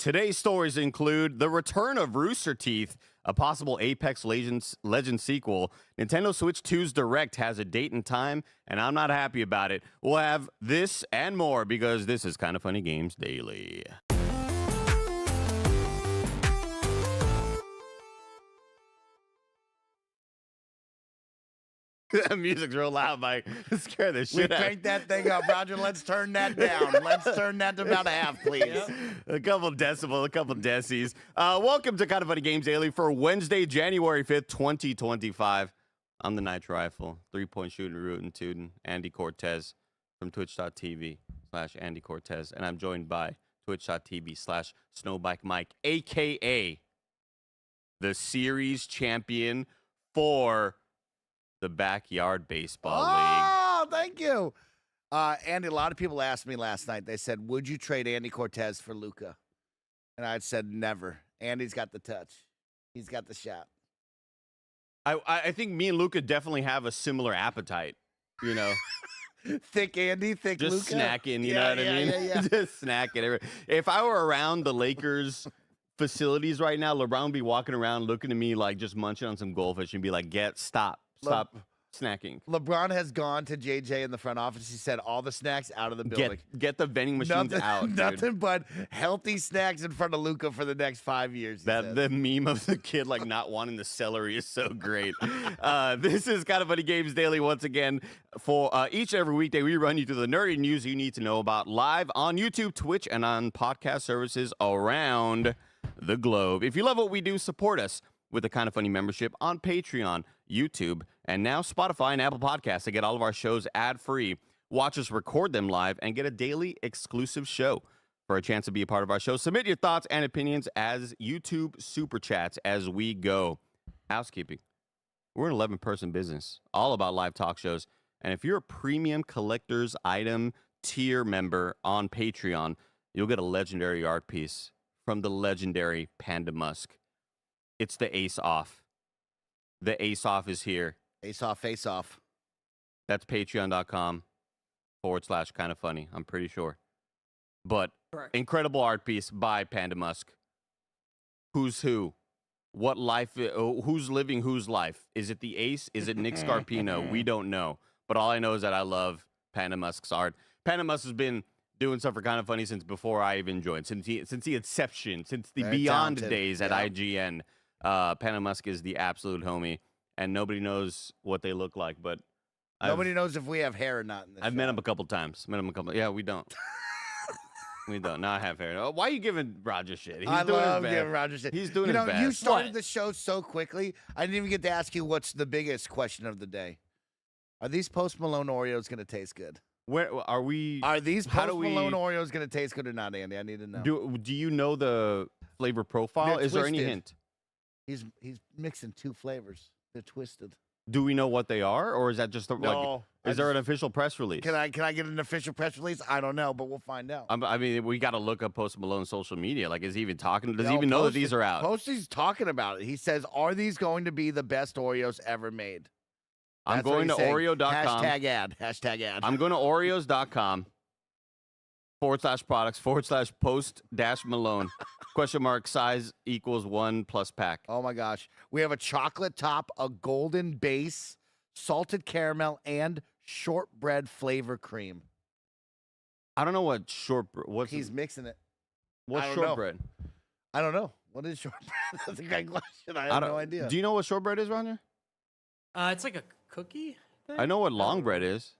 Today's stories include the return of Rooster Teeth, a possible Apex Legends sequel. Nintendo Switch 2's Direct has a date and time, and I'm not happy about it. We'll have this and more because this is Kinda Funny Games Daily. That music's real loud, Mike. Scare the shit out. We crank that thing up, Roger. Let's turn that down. Let's turn that to about a half, please. Yep. A couple decibel, a couple decis. Welcome to Kinda Funny Games Daily for Wednesday, January 5th, 2025. I'm the Night Rifle, 3-point shooting, rootin' tootin', Andy Cortez from twitch.tv/Andy Cortez. And I'm joined by twitch.tv/Snowbike Mike, a.k.a. the series champion for the Backyard Baseball League. Oh, thank you. Andy, a lot of people asked me last night. They said, would you trade Andy Cortez for Luca? And I said, never. Andy's got the touch. He's got the shot. I think me and Luca definitely have a similar appetite, you know. Thick Andy, thick Luca. Just snacking, you know what I mean? Yeah. Just snacking. If I were around the Lakers facilities right now, LeBron would be walking around looking at me like just munching on some goldfish and be like, stop snacking. LeBron has gone to JJ in the front office. He said all the snacks out of the building. Get the vending machines out, Nothing but healthy snacks in front of Luca for the next 5 years. The meme of the kid like not wanting the celery is so great. This is Kinda Funny Games Daily once again. For each and every weekday, we run you through the nerdy news you need to know about live on YouTube, Twitch, and on podcast services around the globe. If you love what we do, support us with a Kinda Funny membership on Patreon, YouTube, and now Spotify and Apple Podcasts to get all of our shows ad-free. Watch us record them live and get a daily exclusive show. For a chance to be a part of our show, submit your thoughts and opinions as YouTube Super Chats as we go. Housekeeping. We're an 11-person business, all about live talk shows. And if you're a premium collector's item tier member on Patreon, you'll get a legendary art piece from the legendary Panda Musk. It's the Ace Off. The Ace Off is here. Ace Off, face off. That's patreon.com/Kinda Funny. I'm pretty sure. But Correct. Incredible art piece by Panda Musk. Who's who? What life? Who's living whose life? Is it the Ace? Is it Nick Scarpino? We don't know. But all I know is that I love Panda Musk's art. Panda Musk has been doing stuff for Kinda Funny since before I even joined. Since the inception, since the Very Beyond talented. days at IGN. Panda Musk is the absolute homie, and nobody knows what they look like, but Nobody knows if we have hair or not in this I've met him a couple times. Yeah, we don't. We don't. Now I have hair. Oh, why are you giving Roger shit? I love giving Roger shit. He's doing his best. You started the show so quickly, I didn't even get to ask you what's the biggest question of the day. Are these Post Malone Oreos going to taste good? Where are we? Are these Post Malone Oreos going to taste good or not, Andy? I need to know. Do you know the flavor profile? They're Is there any twisted. hint? He's mixing two flavors. They're twisted. Do we know what they are, or is that just No, is there an official press release? Can I get an official press release? I don't know, but we'll find out. I mean, we got to look up Post Malone's social media. Like, is he even talking? Does he even know that these are out? Posty's talking about it. He says, "Are these going to be the best Oreos ever made?" I'm going to Oreo.com. Hashtag ad. Hashtag ad. I'm going to Oreos.com/products/post-Malone. Question mark size equals 1 plus pack. Oh my gosh. We have a chocolate top, a golden base, salted caramel, and shortbread flavor cream. I don't know what shortbread. He's mixing it. What's I don't know. shortbread? I don't know. What is shortbread? That's a great question. I have no idea. Do you know what shortbread is, Roger? It's like a cookie thing? I know what long bread is.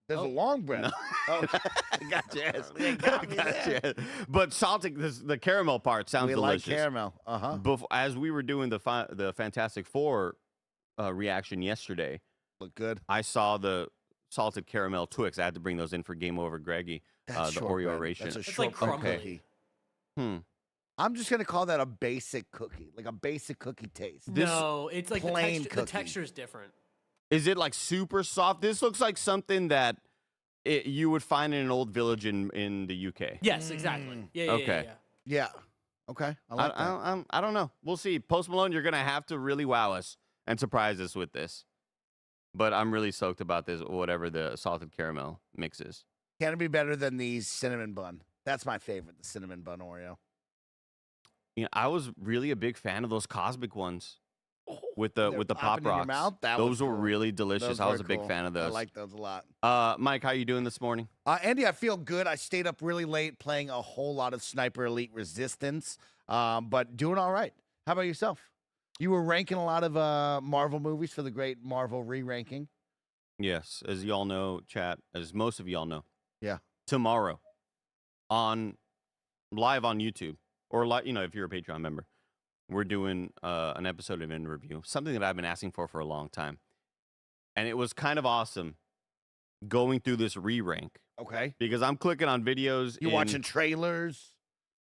There's a long bread. No. Oh, Gotcha. gotcha. But salted, the caramel part sounds we delicious. like caramel. As we were doing the Fantastic Four reaction yesterday, Look good. I saw the salted caramel Twix. I had to bring those in for Game Over Greggy. That's the shortbread. Oreo ration. That's a It's like shortbread crumble. cookie. I'm just gonna call that a basic cookie, like a basic cookie taste. No, it's like plain the cookie. texture is different. Is it like super soft? This looks like something that you would find in an old village in the UK. Yes, exactly. Yeah. Okay. Yeah. Okay. I like that. I don't know. We'll see. Post Malone, you're going to have to really wow us and surprise us with this. But I'm really stoked about this, whatever the salted caramel mix is. Can it be better than the cinnamon bun? That's my favorite, the cinnamon bun Oreo. I was really a big fan of those cosmic ones with the They're pop popping in your rocks. mouth? That Those was were cool. really delicious. Those I was were a big cool. fan of those. I like those a lot. Mike, how you doing this morning? Andy, I feel good. I stayed up really late playing a whole lot of Sniper Elite Resistance, but doing all right. How about yourself? You were ranking a lot of Marvel movies for the great Marvel re-ranking. Yes, as y'all know, chat, as most of y'all know. Yeah. Tomorrow, live on YouTube, or if you're a Patreon member, we're doing an episode of In Review, something that I've been asking for a long time, and it was kind of awesome going through this re-rank Okay. because I'm clicking on videos. You watching trailers?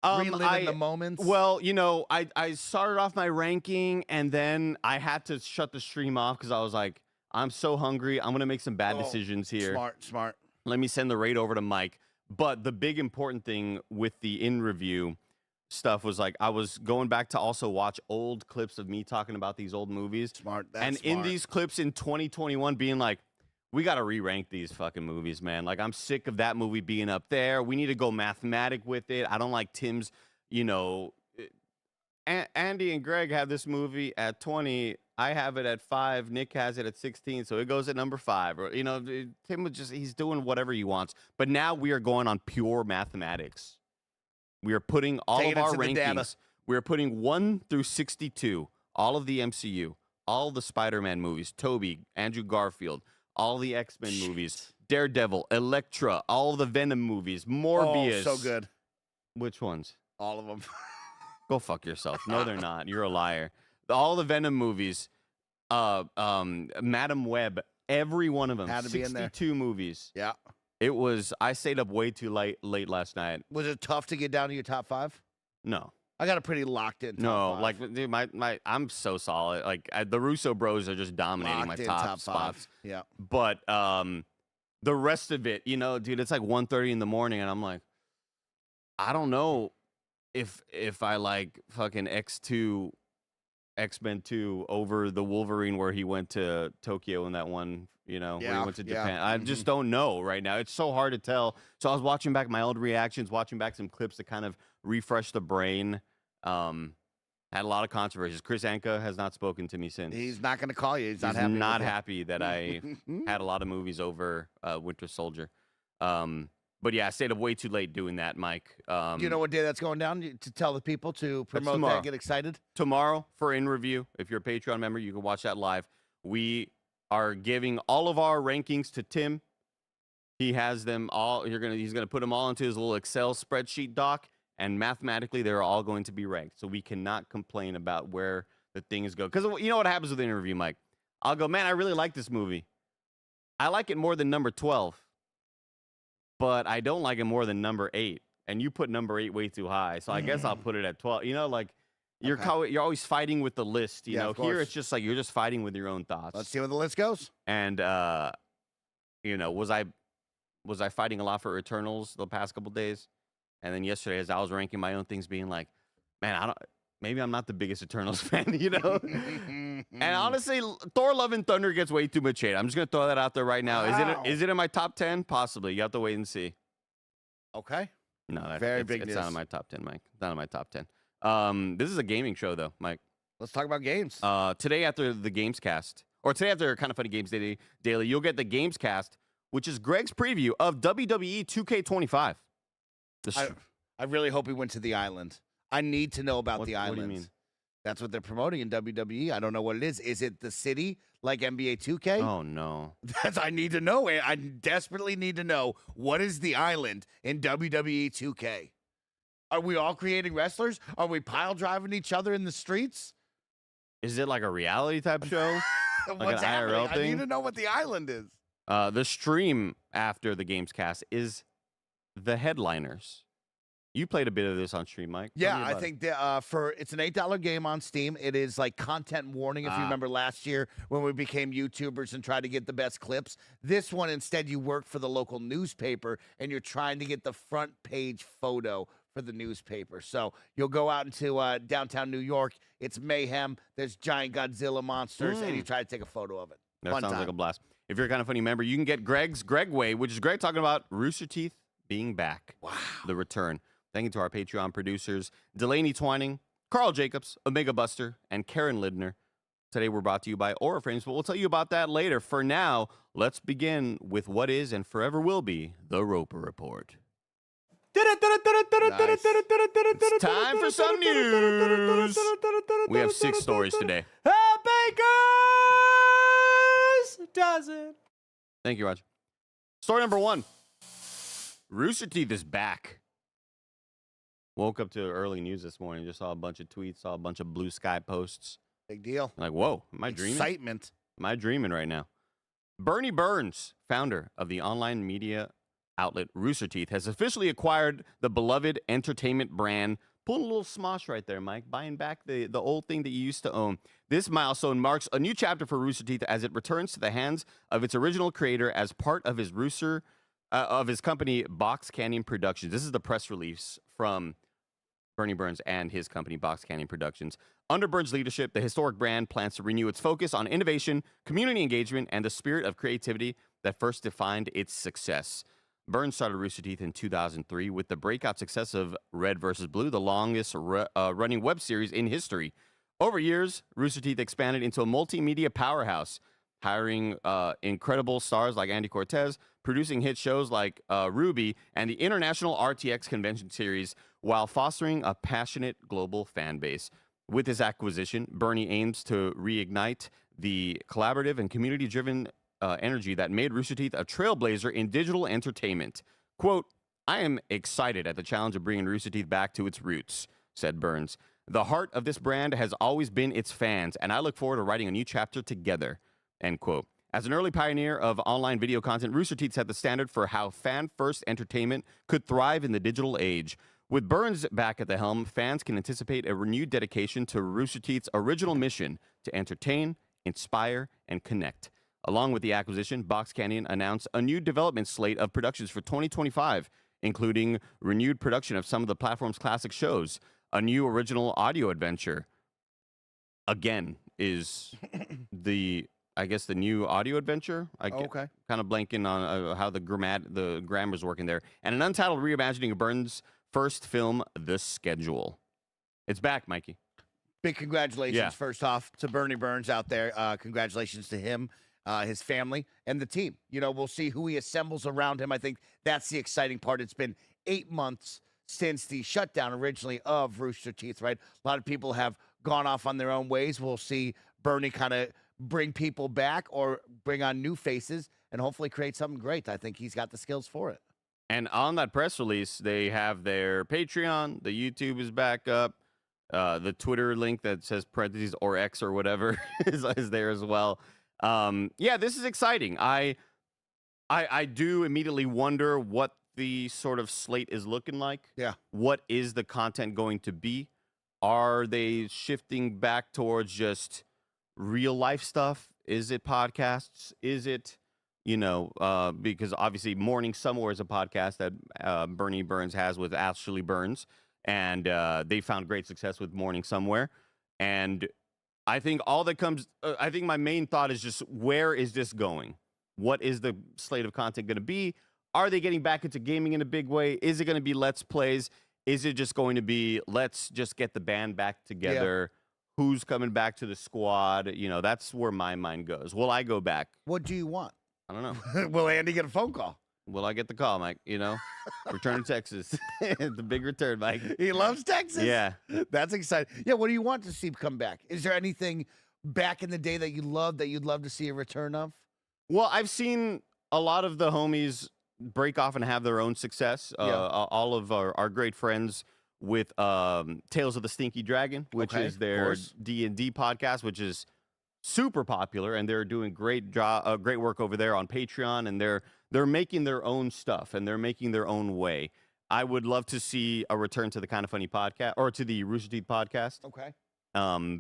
Reliving the moments? Well, I started off my ranking, and then I had to shut the stream off because I was like, I'm so hungry. I'm going to make some bad decisions here. Smart. Let me send the raid over to Mike. But the big important thing with the In Review stuff was like I was going back to also watch old clips of me talking about these old movies. Smart. In these clips in 2021 being like, we got to re-rank these fucking movies, man. Like, I'm sick of that movie being up there. We need to go mathematic with it. I don't like Tim's, Andy and Greg have this movie at 20. I have it at 5. Nick has it at 16. So it goes at number 5. Or, Tim was he's doing whatever he wants. But now we are going on pure mathematics. We are putting all of our rankings. We are putting 1 through 62, all of the MCU, all the Spider-Man movies, Tobey, Andrew Garfield, all the X-Men movies, Daredevil, Elektra, all the Venom movies, Morbius. Oh, so good. Which ones? All of them. Go fuck yourself. No, they're not. You're a liar. All the Venom movies, Madam Web, every one of them. Had to be in there. 62 movies. Yeah. It was. I stayed up way too late last night. Was it tough to get down to your top 5? No. I got a pretty locked in top No, 5. like, dude, I'm so solid. Like, the Russo bros are just dominating Locked my in top spots. 5. Yeah. But the rest of it, dude, it's like 1:30 in the morning, and I'm like, I don't know if I like fucking X-Men 2 over the Wolverine where he went to Tokyo in that one, where he went to Japan. I just don't know right now. It's so hard to tell. So I was watching back my old reactions, watching back some clips to kind of refresh the brain. Had a lot of controversies. Chris Anka has not spoken to me since. He's not going to call you. He's not happy that I had a lot of movies over Winter Soldier. But yeah, I stayed up way too late doing that, Mike. Do you know what day that's going down to tell the people to promote that, get excited? Tomorrow for In Review. If you're a Patreon member, you can watch that live. We are giving all of our rankings to Tim. He has them all. He's gonna put them all into his little Excel spreadsheet doc, and mathematically they're all going to be ranked. So we cannot complain about where the things go. Because you know what happens with the interview, Mike? I'll go, man, I really like this movie. I like it more than number 12. But I don't like it more than number 8. And you put number 8 way too high. So I guess I'll put it at 12. You're always fighting with the list. You know, here it's just like you're just fighting with your own thoughts. Let's see where the list goes. And was I fighting a lot for Eternals the past couple days? And then yesterday, as I was ranking my own things, being like, man, maybe I'm not the biggest Eternals fan, And honestly, Thor: Love and Thunder gets way too much hate. I'm just gonna throw that out there right now. Wow. Is it in my top 10? Possibly. You have to wait and see. Okay. No, big it's news. not in my top 10, Mike. It's not in my top 10. This is a gaming show, though, Mike. Let's talk about games. Today after the Gamescast, or today after Kind of Funny Games Daily, you'll get the Gamescast, which is Greg's preview of WWE 2K25. I really hope he went to the island. I need to know about the island. What do you mean? That's what they're promoting in WWE. I don't know what it is. Is it the city like NBA 2K? Oh, no. I need to know. I desperately need to know, what is the island in WWE 2K? Are we all creating wrestlers? Are we pile driving each other in the streets? Is it like a reality type show? What's an happening? IRL I thing? need to know what the island is. The stream after the Gamescast is the headliners. You played a bit of this on stream, Mike. Yeah, I think it's an $8 game on Steam. It is like content warning. If you remember last year when we became YouTubers and tried to get the best clips, this one instead you work for the local newspaper and you're trying to get the front page photo for the newspaper. So you'll go out into downtown New York. It's mayhem. There's giant Godzilla monsters, and you try to take a photo of it. That Fun sounds time. like a blast. If you're a Kind of Funny member, you can get Greg's Gregway, which is Greg talking about Rooster Teeth being back. Wow. The return. Thank you to our Patreon producers, Delaney Twining, Carl Jacobs, Omega Buster, and Karen Lidner. Today we're brought to you by Aura Frames, but we'll tell you about that later. For now, let's begin with what is and forever will be the Roper Report. Nice. It's time for some news. We have 6 stories today. A baker's dozen. Thank you, Roger. Story number 1. Rooster Teeth is back. Woke up to early news this morning. Just saw a bunch of tweets, saw a bunch of blue sky posts. Big deal. I'm like, whoa, am I dreaming? Excitement. Am I dreaming right now? Bernie Burns, founder of the online media outlet Rooster Teeth, has officially acquired the beloved entertainment brand. Pulling a little smosh right there, Mike. Buying back the old thing that you used to own. This milestone marks a new chapter for Rooster Teeth as it returns to the hands of its original creator as part of his his company, Box Canyon Productions. This is the press release from Bernie Burns and his company, Box Canyon Productions. Under Burns' leadership, the historic brand plans to renew its focus on innovation, community engagement, and the spirit of creativity that first defined its success. Burns started Rooster Teeth in 2003 with the breakout success of Red vs. Blue, the longest running web series in history. Over years, Rooster Teeth expanded into a multimedia powerhouse, hiring incredible stars like Andy Cortez, producing hit shows like Ruby and the International RTX Convention Series, while fostering a passionate global fan base. With this acquisition, Bernie aims to reignite the collaborative and community-driven energy that made Rooster Teeth a trailblazer in digital entertainment. Quote, "I am excited at the challenge of bringing Rooster Teeth back to its roots," said Burns. "The heart of this brand has always been its fans, and I look forward to writing a new chapter together," end quote. As an early pioneer of online video content, Rooster Teeth set the standard for how fan-first entertainment could thrive in the digital age. With Burns back at the helm, fans can anticipate a renewed dedication to Rooster Teeth's original mission to entertain, inspire, and connect. Along with the acquisition, Box Canyon announced a new development slate of productions for 2025, including renewed production of some of the platform's classic shows, a new original audio adventure. Again, is the new audio adventure. Okay. Kind of blanking on how the grammar's working there. And an untitled reimagining of Burns' first film, The Schedule. It's back, Mikey. Big congratulations, Yeah. first off, to Bernie Burns out there. Congratulations to him, his family, and the team. You know, we'll see who he assembles around him. I think that's the exciting part. It's been 8 months since the shutdown originally of Rooster Teeth, right? A lot of people have gone off on their own ways. We'll see Bernie kind of bring people back or bring on new faces and hopefully create something great. I think he's got the skills for it. And on that press release, they have their Patreon, the YouTube is back up, the Twitter link that says parentheses or X or whatever is there as well. Yeah, this is exciting. I do immediately wonder what the sort of slate is looking like. Yeah. What is the content going to be? Are they shifting back towards just real life stuff? Is it podcasts? Is it, because obviously Morning Somewhere is a podcast that Bernie Burns has with Ashley Burns, and they found great success with Morning Somewhere. And I think I think my main thought is just, where is this going? What is the slate of content going to be? Are they getting back into gaming in a big way? Is it going to be Let's Plays? Is it just going to be, let's just get the band back together? Yeah. Who's coming back to the squad? That's where my mind goes. Will I go back? What do you want? I don't know. Will Andy get a phone call? Will I get the call, Mike? Return to Texas. The big return, Mike. He loves Texas. Yeah. That's exciting. Yeah, what do you want to see come back? Is there anything back in the day that you loved that you'd love to see a return of? Well, I've seen a lot of the homies break off and have their own success. All of our great friends with Tales of the Stinky Dragon, which is their D&D podcast, which is super popular, and they're doing great work over there on Patreon, and they're making their own stuff and they're making their own way. I would love to see a return to the Kind of Funny podcast, or to the Rooster Teeth podcast. Okay.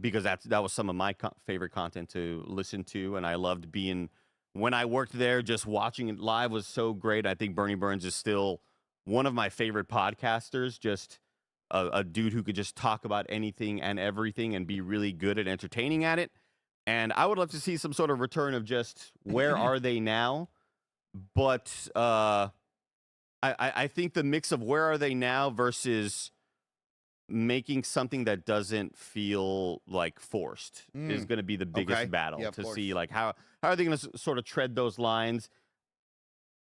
Because that was some of my favorite content to listen to, and I loved being, when I worked there, just watching it live was so great. I think Bernie Burns is still one of my favorite podcasters, just a dude who could just talk about anything and everything and be really good at entertaining at it. And I would love to see some sort of return of just, where are they now? But I think the mix of where are they now versus making something that doesn't feel like forced is going to be the biggest Okay. battle Yeah, of to course. see like how are they going to sort of tread those lines.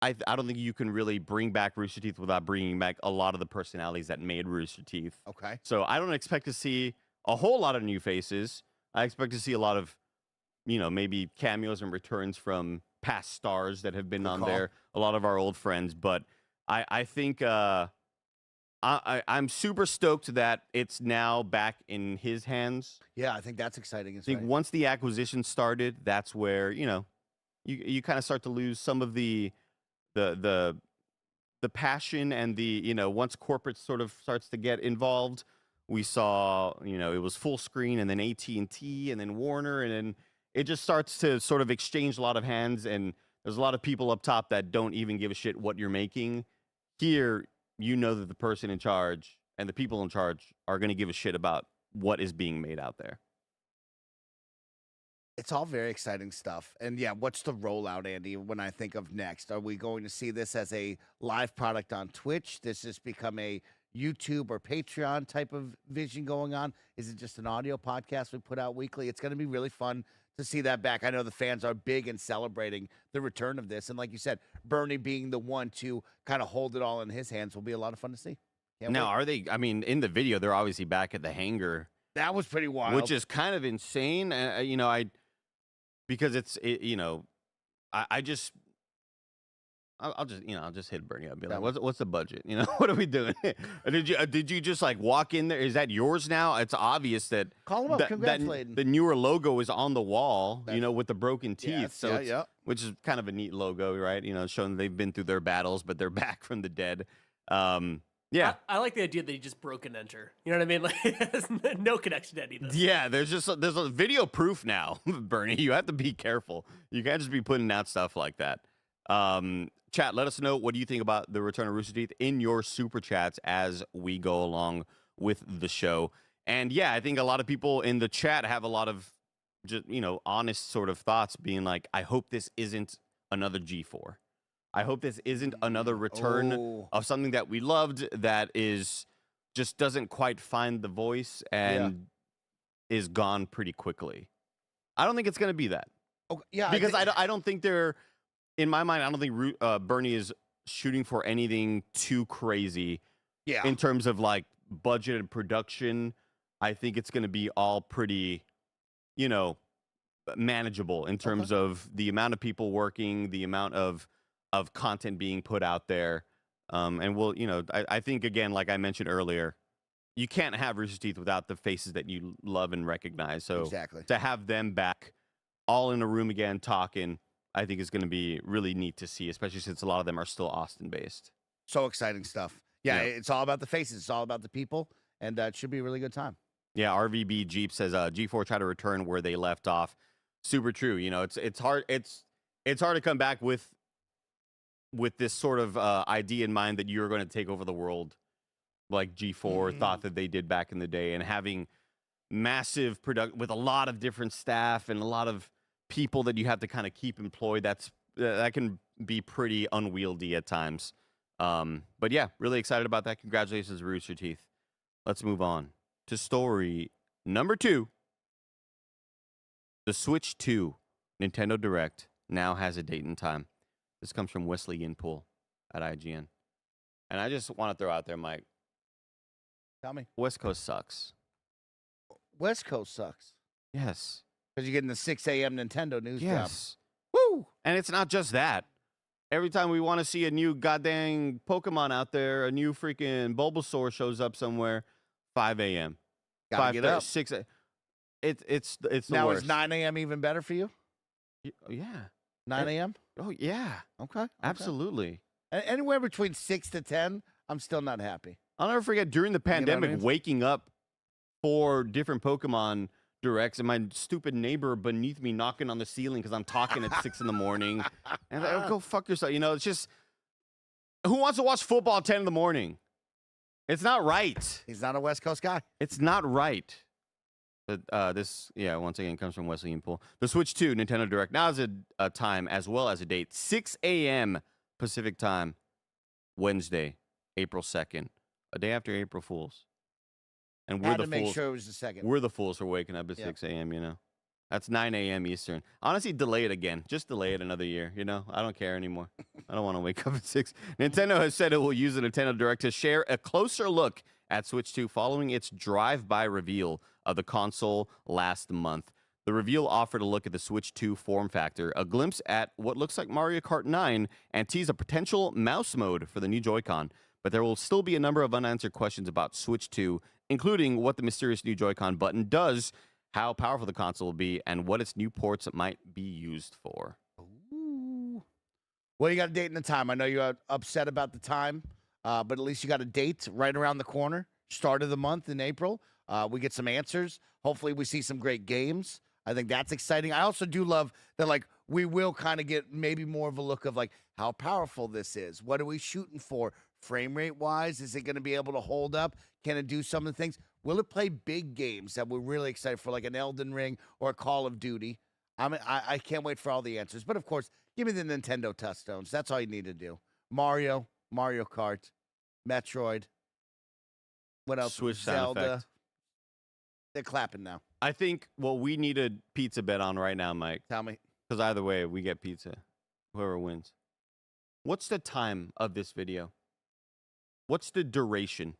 I don't think you can really bring back Rooster Teeth without bringing back a lot of the personalities that made Rooster Teeth. Okay. So I don't expect to see a whole lot of new faces. I expect to see a lot of, maybe cameos and returns from past stars that have been on there, a lot of our old friends. But I think I'm super stoked that it's now back in his hands. Yeah, I think that's exciting. I think once the acquisition started, that's where, you kind of start to lose some of the passion and the, once corporate sort of starts to get involved. We saw, it was full screen and then AT&T and then Warner, and then it just starts to sort of exchange a lot of hands, and there's a lot of people up top that don't even give a shit what you're making. Here, that the person in charge and the people in charge are going to give a shit about what is being made out there. It's all very exciting stuff. And yeah, what's the rollout, Andy, when I think of next? Are we going to see this as a live product on Twitch? Does this become a YouTube or Patreon type of vision going on? Is it just an audio podcast we put out weekly? It's going to be really fun to see that back. I know the fans are big in celebrating the return of this. And like you said, Bernie being the one to kind of hold it all in his hands will be a lot of fun to see. Now, are they, in the video, they're obviously back at the hangar. That was pretty wild. Which is kind of insane. Because I'll just hit Bernie up. Be like, what's the budget? What are we doing? Did you just like walk in there? Is that yours now? It's obvious that call him up, congratulate him. The newer logo is on the wall, with the broken teeth. Yes, so which is kind of a neat logo, right? Showing they've been through their battles, but they're back from the dead. Yeah, I like the idea that he just broke and enter. You know what I mean? Like, it has no connection to any of this. Yeah, there's a video proof now, Bernie. You have to be careful. You can't just be putting out stuff like that. Chat, let us know what do you think about the return of Rooster Teeth in your super chats as we go along with the show. And yeah, I think a lot of people in the chat have a lot of just honest sort of thoughts, being like, I hope this isn't another G4. I hope this isn't another return of something that we loved that is just doesn't quite find the voice and is gone pretty quickly. I don't think it's going to be that. Okay, yeah, because I don't think they're, in my mind, I don't think Bernie is shooting for anything too crazy in terms of like budget and production. I think it's going to be all pretty, manageable in terms of the amount of people working, the amount of content being put out there. And we'll, I think, again, like I mentioned earlier, you can't have Rooster Teeth without the faces that you love and recognize. So to have them back all in a room again talking, I think is going to be really neat to see, especially since a lot of them are still Austin-based. So exciting stuff. Yeah, it's all about the faces. It's all about the people, and it should be a really good time. Yeah, RVB Jeep says G4 try to return where they left off. Super true. It's hard. It's hard to come back with this sort of idea in mind that you're going to take over the world, like G4 thought that they did back in the day, and having massive product with a lot of different staff and a lot of people that you have to kind of keep employed. That can be pretty unwieldy at times. But yeah, really excited about that. Congratulations, Rooster Teeth. Let's move on to story number 2. The Switch 2 Nintendo Direct now has a date and time. This comes from Wesley Yin-Poole at IGN. And I just want to throw out there, Mike. Tell me. West Coast sucks. West Coast sucks. Yes. Because you're getting the 6 a.m. Nintendo news drop. Woo! And it's not just that. Every time we want to see a new goddamn Pokemon out there, a new freaking Bulbasaur shows up somewhere, 5 a.m. Gotta get up. 6 a.m. It's the now, worst. Is 9 a.m. even better for you? Yeah. 9 a.m.? Oh, yeah. Okay. Absolutely. Anywhere between 6 to 10, I'm still not happy. I'll never forget, during the pandemic, waking up for different Pokemon directs and my stupid neighbor beneath me knocking on the ceiling because I'm talking at 6 in the morning. And I go fuck yourself. It's just, who wants to watch football at 10 in the morning? It's not right. He's not a West Coast guy. It's not right. But this, once again, comes from Wesley Yin-Poole. The Switch 2 Nintendo Direct now has a time as well as a date. 6 a.m. Pacific time, Wednesday, April 2nd, a day after April Fool's. And we're Had the to make fools. sure it was the second. We're the fools for waking up at Yep. 6 a.m., you know? That's 9 a.m. Eastern. Honestly, delay it again. Just delay it another year, you know? I don't care anymore. I don't want to wake up at 6. Nintendo has said it will use the Nintendo Direct to share a closer look at Switch 2 following its drive-by reveal of the console last month. The reveal offered a look at the Switch 2 form factor, a glimpse at what looks like Mario Kart 9, and teased a potential mouse mode for the new Joy-Con. But there will still be a number of unanswered questions about Switch 2, including what the mysterious new Joy-Con button does, how powerful the console will be, and what its new ports might be used for. Ooh. Well, you got a date and a time. I know you're upset about the time, but at least you got a date right around the corner. Start of the month in April. We get some answers. Hopefully, we see some great games. I think that's exciting. I also do love that, like, we will kind of get maybe more of a look of, like, how powerful this is. What are we shooting for? Frame rate wise, is it going to be able to hold up? Can it do some of the things? Will it play big games that we're really excited for, like an Elden Ring or a Call of Duty? I can't wait for all the answers. But, of course, give me the Nintendo touchstones. That's all you need to do. Mario Kart, Metroid. What else? Switch sound Zelda. effect. They're clapping now. I think what we need a pizza bet on right now, Mike, Tell me. because either way, we get pizza. Whoever wins. What's the time of this video? What's the duration?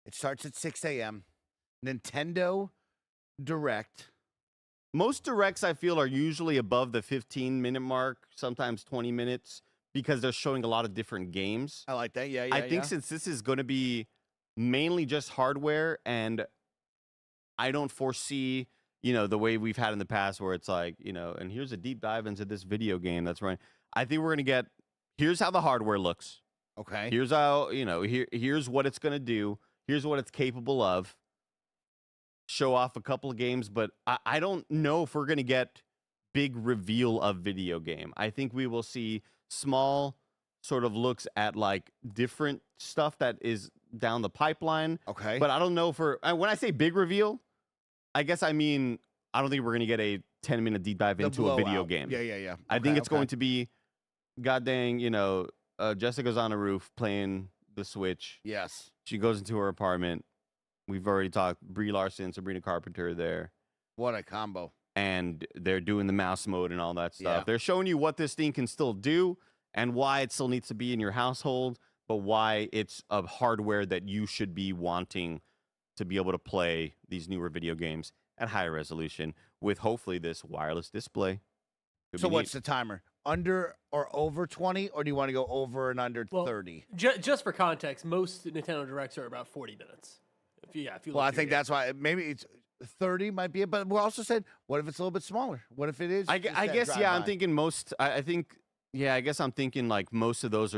It starts at 6 a.m. Nintendo Direct. Most directs, I feel, are usually above the 15-minute mark, sometimes 20 minutes, because they're showing a lot of different games. I like that. Yeah, I think since this is going to be mainly just hardware, and I don't foresee, the way we've had in the past where it's like, and here's a deep dive into this video game that's running. I think we're going to get, here's how the hardware looks. Okay. Here's how, here's what it's going to do. Here's what it's capable of. Show off a couple of games, but I don't know if we're going to get big reveal of video game. I think we will see small sort of looks at like different stuff that is down the pipeline. Okay. But I don't know when I say big reveal, I guess I mean, I don't think we're going to get a 10-minute deep dive into a video game. Yeah. I think it's going to be, god dang, Jessica's on a roof playing the Switch. Yes. She goes into her apartment. We've already talked Brie Larson, Sabrina Carpenter there. What a combo. And they're doing the mouse mode and all that stuff. Yeah. They're showing you what this thing can still do and why it still needs to be in your household, but why it's a hardware that you should be wanting to be able to play these newer video games at higher resolution with hopefully this wireless display. So what's the timer? Under or over 20, or do you want to go over and under 30? Just for context, most Nintendo Directs are about 40 minutes. If you Well, I think that's why maybe it's 30 might be it, but we also said, what if it's a little bit smaller? What if it is? I guess, yeah, I'm thinking most, I think, yeah, I guess I'm thinking like most of those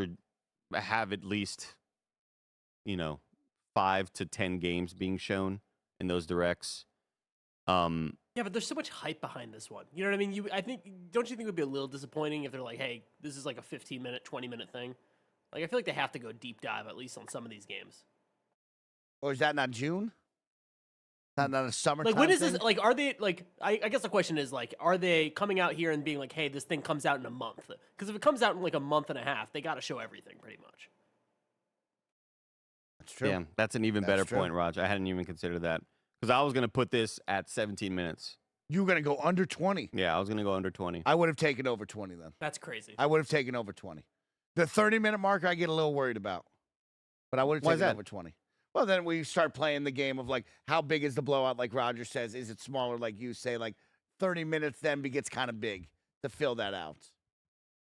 have at least, 5 to 10 games being shown in those directs. Yeah, but there's so much hype behind this one. You know what I mean? Don't you think it would be a little disappointing if they're like, hey, this is like a 15-minute, 20-minute thing? Like, I feel like they have to go deep dive at least on some of these games. Or is that not June? Not a summertime Like, when is thing? this? Like, are they, like, I guess the question is, like, are they coming out here and being like, hey, this thing comes out in a month? Because if it comes out in, like, a month and a half, they got to show everything, pretty much. That's true. Yeah, that's an even better point, Raj. I hadn't even considered that. Because I was going to put this at 17 minutes. You were going to go under 20? Yeah, I was going to go under 20. I would have taken over 20 then. That's crazy. I would have taken over 20. The 30-minute mark I get a little worried about. But I would have taken over 20. Well, then we start playing the game of, like, how big is the blowout, like Roger says? Is it smaller, like you say? Like, 30 minutes then gets kind of big to fill that out.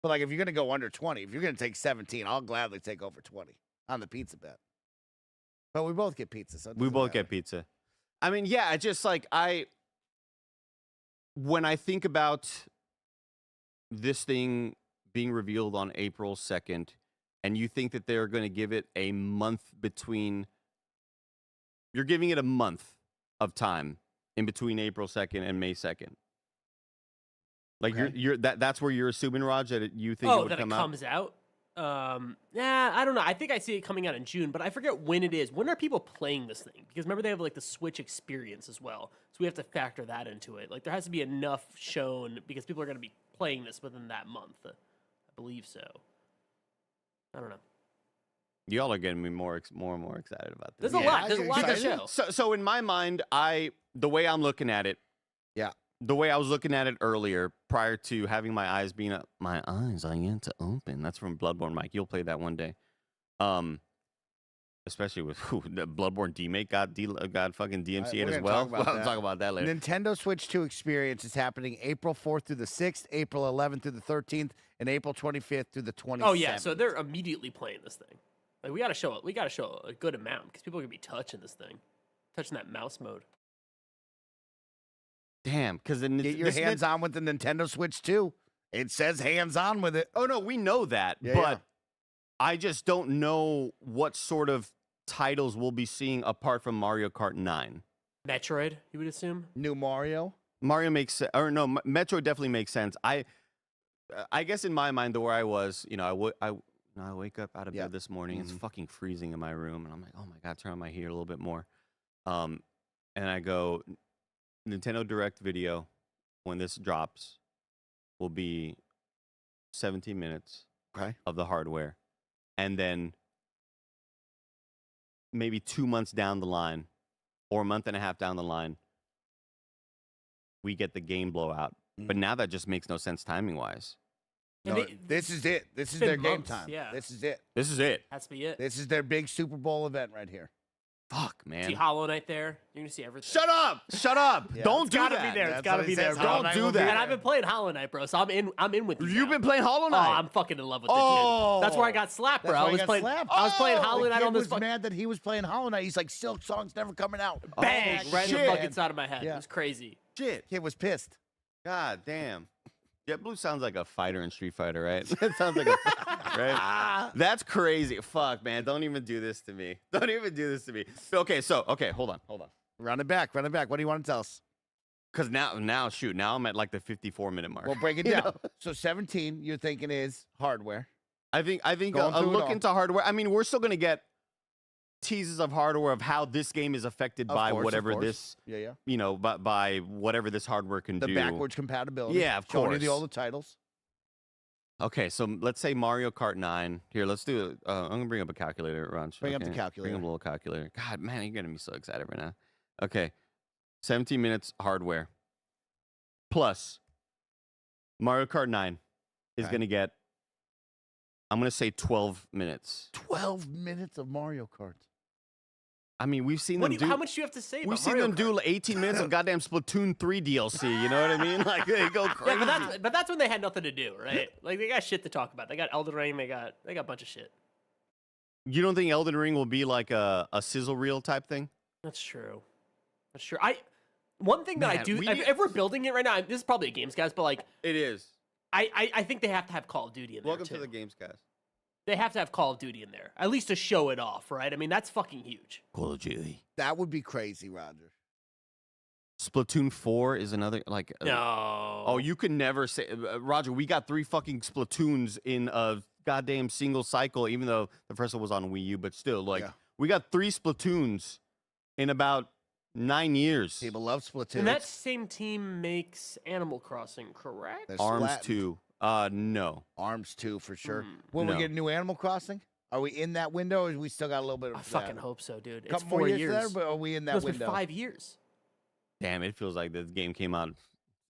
But, like, if you're going to go under 20, if you're going to take 17, I'll gladly take over 20 on the pizza bet. But we both get pizza. So we both get pizza. I mean, yeah, it's just like when I think about this thing being revealed on April 2nd, and you think that they're going to give it a month between, you're giving it a month of time in between April 2nd and May 2nd. Like that's where you're assuming, Raj, that you think it would come out? Comes out? Yeah, I don't know. I think I see it coming out in June, but I forget when it is. When are people playing this thing? Because remember, they have like the Switch experience as well. So we have to factor that into it. Like, there has to be enough shown because people are going to be playing this within that month. I believe so. I don't know. Y'all are getting me more and more excited about this. There's a lot. There's a you're lot of the excited? show. So in my mind, the way I'm looking at it, Yeah. the way I was looking at it earlier, prior to having my eyes being up, my eyes are yet to open. That's from Bloodborne, Mike. You'll play that one day. Especially with the Bloodborne Demake got fucking DMCA'd as well. We'll talk about that later. Nintendo Switch 2 experience is happening April 4th through the 6th, April 11th through the 13th, and April 25th through the 27th. Oh yeah, so they're immediately playing this thing. Like we gotta show it. We gotta show a good amount because people are gonna be touching this thing, touching that mouse mode. Damn, because Get your hands on with the Nintendo Switch 2. It says hands on with it. Oh no, we know that, Yeah, but yeah. I just don't know what sort of titles we'll be seeing apart from Mario Kart 9. Metroid, you would assume. New Mario. Mario makes sense, or no, Metroid definitely makes sense. I guess in my mind, the where I was, I wake up out of bed this morning. It's fucking freezing in my room, and I'm like, oh my god, turn on my heater a little bit more. And I go, Nintendo Direct video when this drops will be 17 minutes of the hardware, and then maybe 2 months down the line, or a month and a half down the line, we get the game blowout. But now that just makes no sense timing wise. No, this is it. This is been their game months, time. yeah. This is it. This is it. Has to be it. This is their big Super Bowl event right here. Fuck, See man. Hollow Knight there. You're gonna see everything. Shut up! Shut up! Yeah. Don't It's do gotta that. be there. It's That's gotta what he be there. says. Bro. Hollow Don't Knight do will be that. And there. I've been playing Hollow Knight, bro. So I'm in with you. You've now. been playing Hollow Oh, Knight. I'm fucking in love with it, Oh. dude. That's where I got slapped, bro. That's I why he was got playing. slapped. I was playing Oh, Hollow the Knight kid on this. was mad that he was playing Hollow Knight. He's like, Silk Song's never coming out. Bang! Oh, Right in the shit. fucking side of my head. Yeah. It was crazy. Shit. Kid was pissed. God damn. JetBlue sounds like a fighter in Street Fighter, right? It sounds like a right. That's crazy. Fuck, man. Don't even do this to me. Don't even do this to me. Okay, hold on. Run it back. What do you want to tell us? Because now I'm at like the 54-minute mark. Well, break it You down. know? So 17, you're thinking is hardware. I think Going a through it look all. into hardware. I mean, we're still gonna get teases of hardware of how this game is affected Of by course, of whatever course. this, Yeah. by whatever this hardware can The do. backwards compatibility. Yeah, of Showing you the course. older titles. Okay, so let's say Mario Kart 9. Here, let's do it. I'm gonna bring up a calculator, Ron. Bring up the Bring calculator. up a little calculator. God, man, you're getting me so excited right now. Okay, 17 minutes hardware plus Mario Kart 9 is Okay. gonna get. I'm gonna say 12 minutes. 12 minutes of Mario Kart. I mean, we've seen What them do you, do. how much do you have to say? We've about seen Mario them do Kart? like 18 minutes of goddamn Splatoon 3 DLC. You know what I mean? Like they go crazy. Yeah, but that's when they had nothing to do, right? Like they got shit to talk about. They got Elden Ring. They got a bunch of shit. You don't think Elden Ring will be like a sizzle reel type thing? That's true. That's true. One thing that I Man, do, we if we're building it right now, this is probably a Gamescast, but like It is. I think they have to have Call of Duty in there Welcome too. to the Gamescast. They have to have Call of Duty in there, at least to show it off, right? I mean, that's fucking huge. Call of Duty. That would be crazy, Roger. Splatoon 4 is another like. No. Oh, you can never say, Roger. We got 3 fucking Splatoons in a goddamn single cycle, even though the first one was on Wii U, but still, like Yeah. we got 3 Splatoons in about 9 years. People love Splatoon. And that same team makes Animal Crossing, correct? There's Arms Splat- 2. No. Arms 2 for sure. Hmm. When No. we get new Animal Crossing, are we in that window, or we still got a little bit of I fucking hope so, dude. It's couple 4 more years. years there, but are we in that It's been window? 5 years. Damn, it feels like this game came out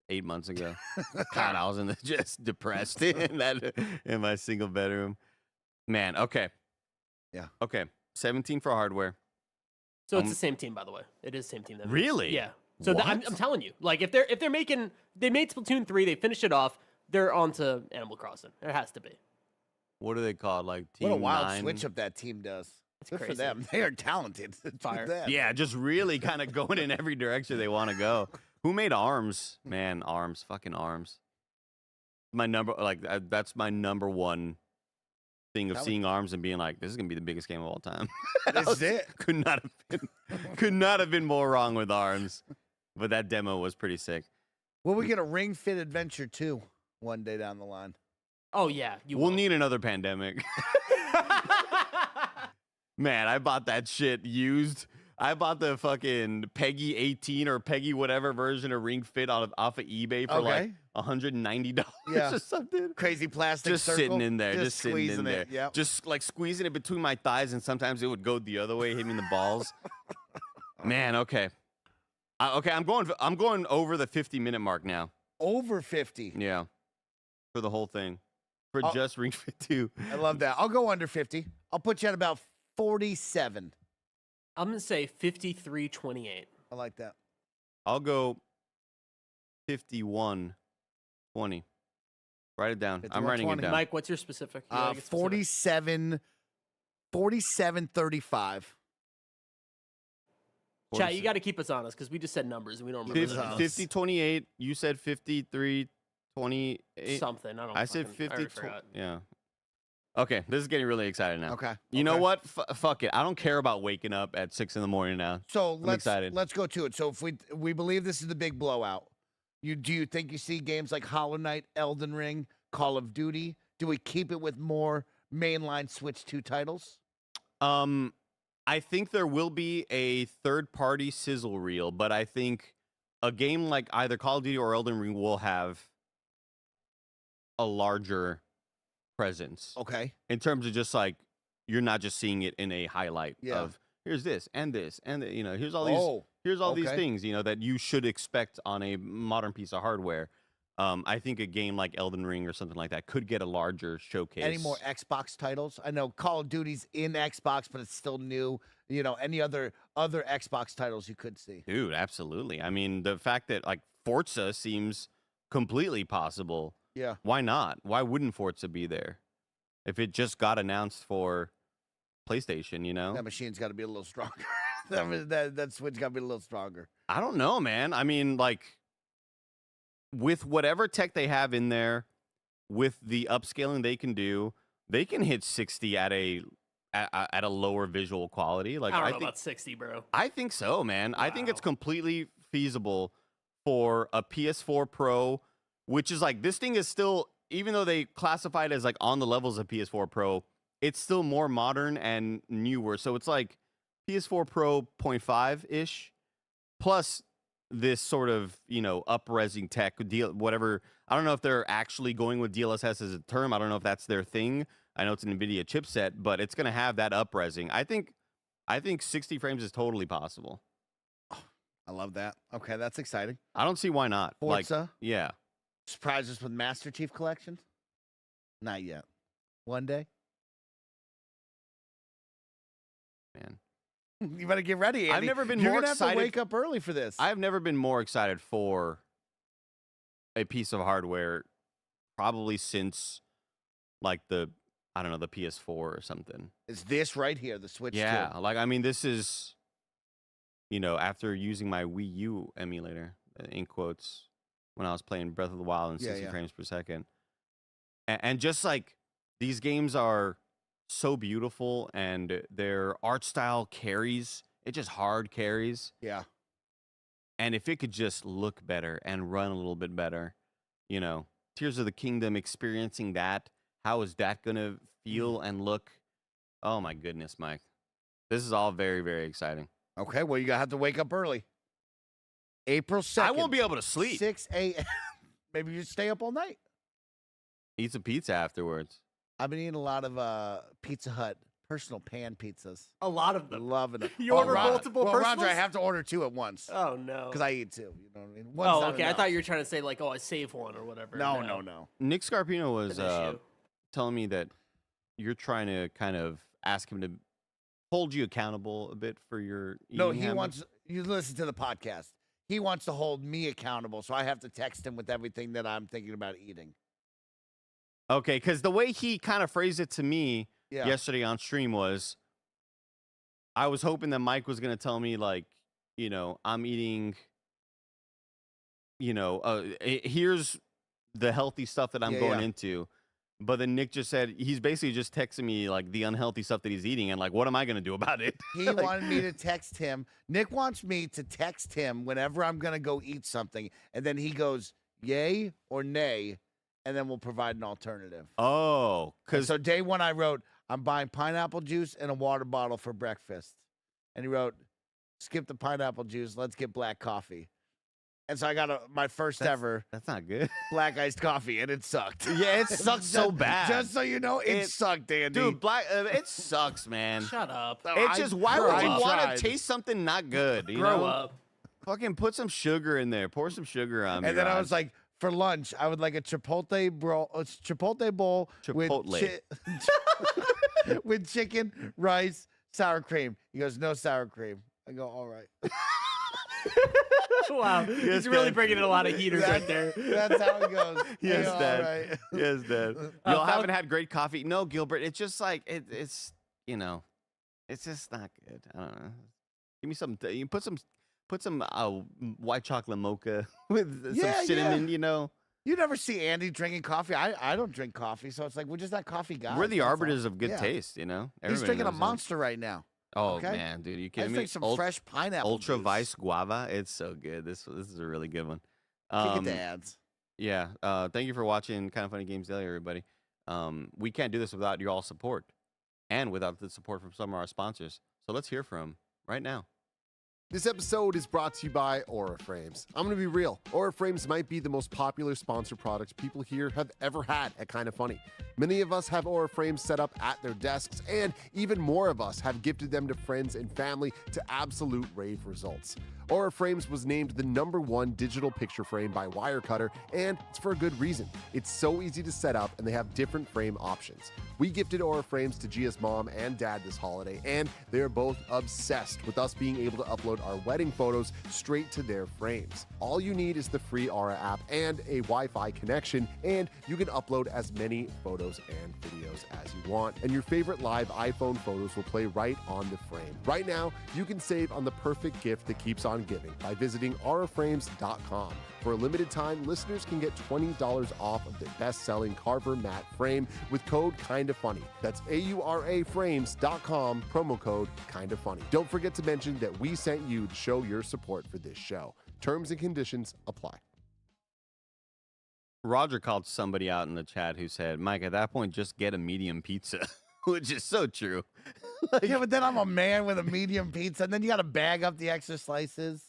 8 months ago. God, I was just depressed in my single bedroom. Man, okay. Yeah. Okay. 17 for hardware. So it's the same team, by the way. It is the same team. That makes- Really? Yeah. So I'm What? telling you, like if they're making, they made Splatoon 3, they finished it off. They're on to Animal Crossing. There has to be. What are they called? Like Team What a wild 9? switch up that team does. It's Good for crazy. them. They are talented. Good for Fire. them. Yeah, just really kind of going in every direction they want to go. Who made Arms? Man, Arms. Fucking Arms. That's my number one thing of That was- seeing Arms and being like, this is going to be the biggest game of all time. This is it. Could not have been more wrong with Arms. But that demo was pretty sick. Will we get a Ring Fit Adventure 2 one day down the line? Oh yeah, We'll will. need another pandemic. Man, I bought that shit used I bought the fucking Peggy 18 or Peggy whatever version of Ring Fit off of eBay for like $190 Yeah. or something. Crazy plastic Just circle. sitting in there, just sitting in squeezing there. it. Yep. Just like squeezing it between my thighs, and sometimes it would go the other way, hit me in the balls. Man, okay. Okay, I'm going over the 50-minute mark now. Over 50. Yeah. For the whole thing. For just Ring Fit 2. I love that. I'll go under 50. I'll put you at about 47. I'm going to say 53-28. I like that. I'll go 51-20. Write it down. I'm writing it down. Mike, what's your specific? 47-35. Chat, you got to keep us honest because we just said numbers and we don't remember. 50-28. You said 53-28. Something. I said 50. Yeah. Okay, this is getting really excited now. Okay. You know what? Fuck it. I don't care about waking up at 6 in the morning now. So let's go to it. So if we believe this is the big blowout, do you think you see games like Hollow Knight, Elden Ring, Call of Duty? Do we keep it with more mainline Switch 2 titles? I think there will be a third-party sizzle reel, but I think a game like either Call of Duty or Elden Ring will have a larger presence. Okay. In terms of just like, you're not just seeing it in a highlight of here's this and this and here's all these things that you should expect on a modern piece of hardware. I think a game like Elden Ring or something like that could get a larger showcase. Any more Xbox titles? I know Call of Duty's in Xbox, but it's still new. Any other Xbox titles you could see? Dude, absolutely. I mean, the fact that like Forza seems completely possible. Yeah. Why not? Why wouldn't Forza be there? If it just got announced for PlayStation, That machine's got to be a little stronger. that Switch got to be a little stronger. I don't know, man. I mean, like, with whatever tech they have in there, with the upscaling they can do, they can hit 60 at a lower visual quality. Like, I don't know about 60, bro. I think so, man. Wow. I think it's completely feasible for a PS4 Pro, which is like, this thing is still, even though they classify it as like on the levels of PS4 Pro, it's still more modern and newer. So it's like PS4 Pro 0.5-ish plus this sort of, up-resing tech deal, whatever. I don't know if they're actually going with DLSS as a term. I don't know if that's their thing. I know it's an NVIDIA chipset, but it's going to have that up-resing. I think 60 frames is totally possible. I love that. Okay, that's exciting. I don't see why not. Forza? Yeah. Surprise us with Master Chief Collection? Not yet. One day? Man. You better get ready, Andy. I've never been You're more gonna excited. Have to wake up early for this. I've never been more excited for a piece of hardware probably since like the PS4 or something. It's this right here, the Switch 2. Yeah, like I mean this is after using my Wii U emulator in quotes when I was playing Breath of the Wild in 60 frames per second. And just like these games are so beautiful and their art style carries, it just hard carries. Yeah. And if it could just look better and run a little bit better, Tears of the Kingdom, experiencing that, how is that going to feel and look? Oh my goodness, Mike. This is all very, very exciting. Okay, well, you're going to have to wake up early. April 2nd. I won't be able to sleep. 6 a.m. Maybe you stay up all night. Eat some pizza afterwards. I've been eating a lot of Pizza Hut personal pan pizzas. A lot of them. Loving them. You order multiple personals? Roger, I have to order 2 at once. Oh, no. Because I eat 2. You know what I mean? One's okay. I thought you were trying to say, like, I save one or whatever. No. Nick Scarpino was telling me that you're trying to kind of ask him to hold you accountable a bit for your eating No, he habits. wants, you listen to the podcast. He wants to hold me accountable, so I have to text him with everything that I'm thinking about eating. Okay, because the way he kind of phrased it to me yesterday on stream was, I was hoping that Mike was going to tell me, like, I'm eating, here's the healthy stuff that I'm going into. But then Nick just said, he's basically just texting me, like, the unhealthy stuff that he's eating. And, like, what am I going to do about it? He wanted me to text him. Nick wants me to text him whenever I'm going to go eat something. And then he goes, yay or nay. And then we'll provide an alternative. Oh, so day 1 I wrote, I'm buying pineapple juice and a water bottle for breakfast. And he wrote, skip the pineapple juice. Let's get black coffee. And so I got my first ever That's not good. black iced coffee, and it sucked. Yeah, it sucks so bad. Just so you know, it sucked, Andy. Dude, it sucks, man. Shut up. No, It's just, why would you want tried. to taste something not good? You Grow know? up. Fucking put some sugar in there. Pour some sugar on me. And then I Rod. was like, for lunch, I would like a chipotle bowl Chipotle. with chicken, rice, sour cream. He goes, no sour cream. I go, all right. Wow. Yes, He's really Dad. bringing in a lot of heaters right there. That's how it goes. Yes, I go, Dad. all right. Yes, Dad. Uh, Y'all Fal- haven't had great coffee? No, Gilbert. It's just like it's it's just not good. I don't know. Give me some. You put some white chocolate mocha with Yeah, some cinnamon. You know, You never see Andy drinking coffee. I don't drink coffee, so it's like we're just not coffee guys. we're the that's all. arbiters of good Yeah. taste. You know, He's Everybody drinking a knows that. Monster right now. Oh okay? man, dude, you I kidding me? drink some fresh pineapple Ultra juice. Vice Guava. It's so good. This is a really good one. Kick it to ads. Yeah. Thank you for watching Kind of Funny Games Daily, everybody. We can't do this without your all support, and without the support from some of our sponsors. So let's hear from 'em right now. This episode is brought to you by Aura Frames. I'm going to be real. Aura Frames might be the most popular sponsor product people here have ever had at Kind of Funny. Many of us have Aura Frames set up at their desks, and even more of us have gifted them to friends and family to absolute rave results. Aura Frames was named the #1 digital picture frame by Wirecutter, and it's for a good reason. It's so easy to set up, and they have different frame options. We gifted Aura Frames to Gia's mom and dad this holiday, and they're both obsessed with us being able to upload our wedding photos straight to their frames. All you need is the free Aura app and a Wi-Fi connection, and you can upload as many photos and videos as you want, and your favorite live iPhone photos will play right on the frame. Right now, you can save on the perfect gift that keeps on giving by visiting auraframes.com. For a limited time, listeners can get $20 off of their best-selling Carver matte frame with code KINDAFUNNY. That's auraframes.com, promo code KINDAFUNNY. Don't forget to mention that we sent you to show your support for this show. Terms and conditions apply. Roger called somebody out in the chat who said, Mike, at that point, just get a medium pizza, which is so true. Yeah, but then I'm a man with a medium pizza, and then you got to bag up the extra slices.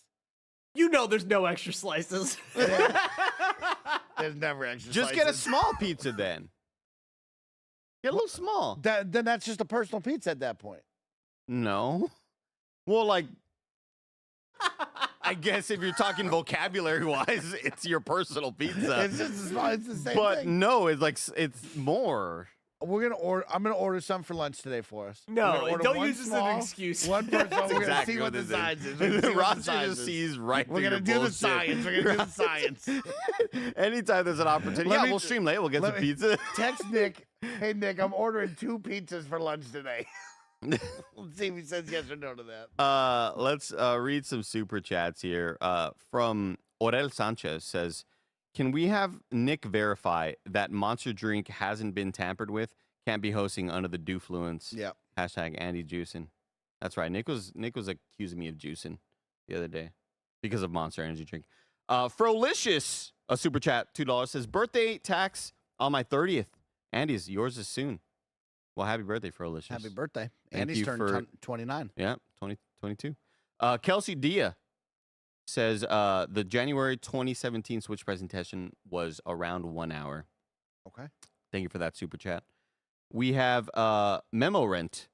You know there's no extra slices. There's never extra Just slices. get a small pizza then. Get a little small. Then that's just a personal pizza at that point. No. Well, like, I guess if you're talking vocabulary-wise, it's your personal pizza. It's just a small, it's the same But thing. no, it's like, it's more. We're gonna order. I'm gonna order some for lunch today for us. We're No, gonna order don't one use this as small, an excuse. One person. That's We're gonna exactly see what the this is. size is. We're gonna see what the Roger size just is. sees right We're through gonna your do the bullshit. science. We're gonna do the science. Anytime there's an opportunity, Let yeah, me- we'll stream late. We'll get some let me- pizza. Text Nick. Hey Nick, I'm ordering 2 pizzas for lunch today. Let's see if he says yes or no to that. Let's read some super chats here. From Orel Sanchez says, "Can we have Nick verify that Monster Drink hasn't been tampered with? Can't be hosting under the Doofluence. Yeah. Hashtag Andy Juicing." That's right. Nick was accusing me of juicing the other day because of Monster Energy Drink. Frolicious, a super chat, $2 says, "Birthday tax on my 30th. Andy's, yours is soon." Well, happy birthday, Frolicious. Happy birthday. Thank Andy's you turned for- 29. Yeah, 2022. Kelsey Dia says the January 2017 Switch presentation was around 1 hour. Okay. Thank you for that super chat. We have Memo Rent,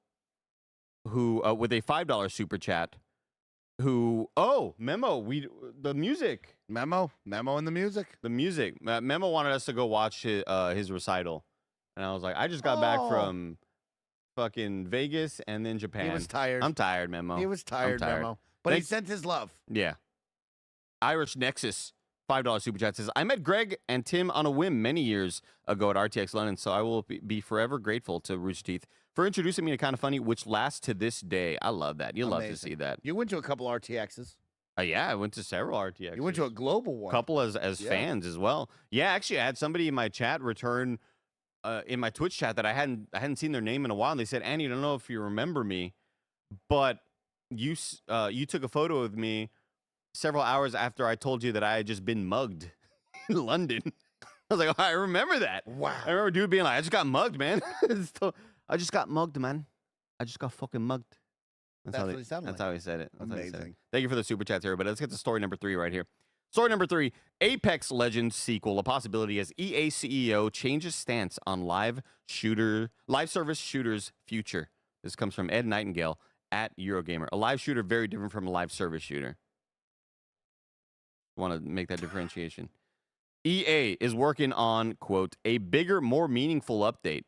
who with a $5 super chat. Memo, the music. Memo in the music. The music. Memo wanted us to go watch his recital, and I was like, I just got back Oh. from fucking Vegas and then Japan. He was tired. I'm tired, Memo. He was tired, Memo. But Thanks- he sent his love. Yeah. Irish Nexus, $5 super chat says, "I met Greg and Tim on a whim many years ago at RTX London, so I will be forever grateful to Rooster Teeth for introducing me to Kind of Funny, which lasts to this day." I love that. You love to Amazing. see that. You went to a couple RTXs. Yeah, I went to several RTX. You went to a global one. couple as Yeah. fans as well. Yeah, actually, I had somebody in my chat return in my Twitch chat that I hadn't seen their name in a while. And they said, "Andy, I don't know if you remember me, but you took a photo of me several hours after I told you that I had just been mugged in London." I was like, "Oh, I remember that. Wow. I remember dude being like, I just got mugged, man. I just got mugged, man. I just got fucking mugged." That's what he sounded That's like. how he said it. That's how he said it. Amazing. Thank you for the super chats, everybody. Let's get to story number 3 right here. Story number 3, Apex Legends sequel, a possibility as EA CEO changes stance on live service shooters future. This comes from Ed Nightingale at Eurogamer. A live shooter very different from a live service shooter. Want to make that differentiation. EA is working on, quote, a bigger, more meaningful update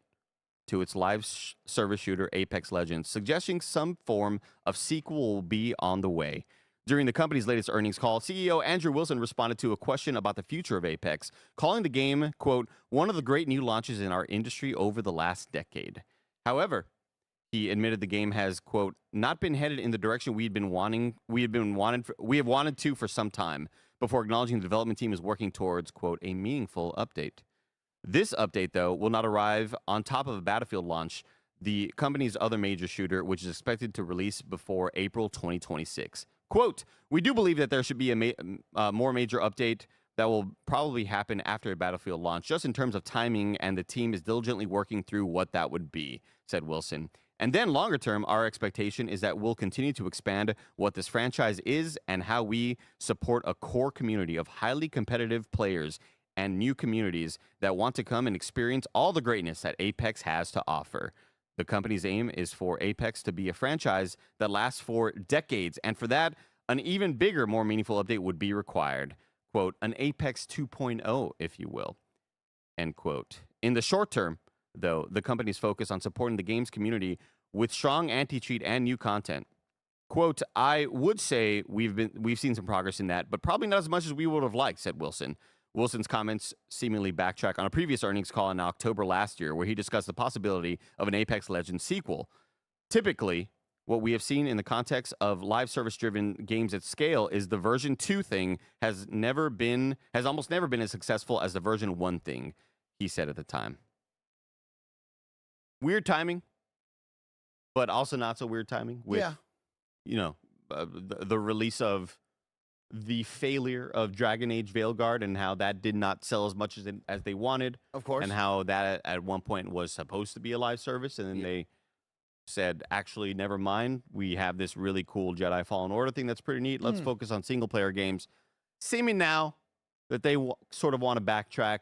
to its live service shooter Apex Legends, suggesting some form of sequel will be on the way. During the company's latest earnings call, CEO Andrew Wilson responded to a question about the future of Apex, calling the game, quote, one of the great new launches in our industry over the last decade. However, he admitted the game has, quote, not been headed in the direction we have wanted to for some time, before acknowledging the development team is working towards, quote, a meaningful update. This update, though, will not arrive on top of a Battlefield launch, the company's other major shooter, which is expected to release before April 2026. Quote, we do believe that there should be a more major update that will probably happen after a Battlefield launch, just in terms of timing, and the team is diligently working through what that would be, said Wilson. And then longer term, our expectation is that we'll continue to expand what this franchise is and how we support a core community of highly competitive players and new communities that want to come and experience all the greatness that Apex has to offer. The company's aim is for Apex to be a franchise that lasts for decades, and for that, an even bigger, more meaningful update would be required. Quote, an Apex 2.0, if you will. End quote. In the short term, though, the company's focus on supporting the games community with strong anti-cheat and new content. Quote, I would say we've seen some progress in that, but probably not as much as we would have liked, said Wilson. Wilson's comments seemingly backtrack on a previous earnings call in October last year, where he discussed the possibility of an Apex Legends sequel. Typically, what we have seen in the context of live service-driven games at scale is the version 2 thing has almost never been as successful as the version 1 thing, he said at the time. Weird timing, but also not so weird timing with, the release of the failure of Dragon Age Veilguard and how that did not sell as much as they wanted. Of course. And how that at one point was supposed to be a live service, and then they said, actually, never mind. We have this really cool Jedi Fallen Order thing that's pretty neat. Let's focus on single-player games. Seeming now that they sort of want to backtrack.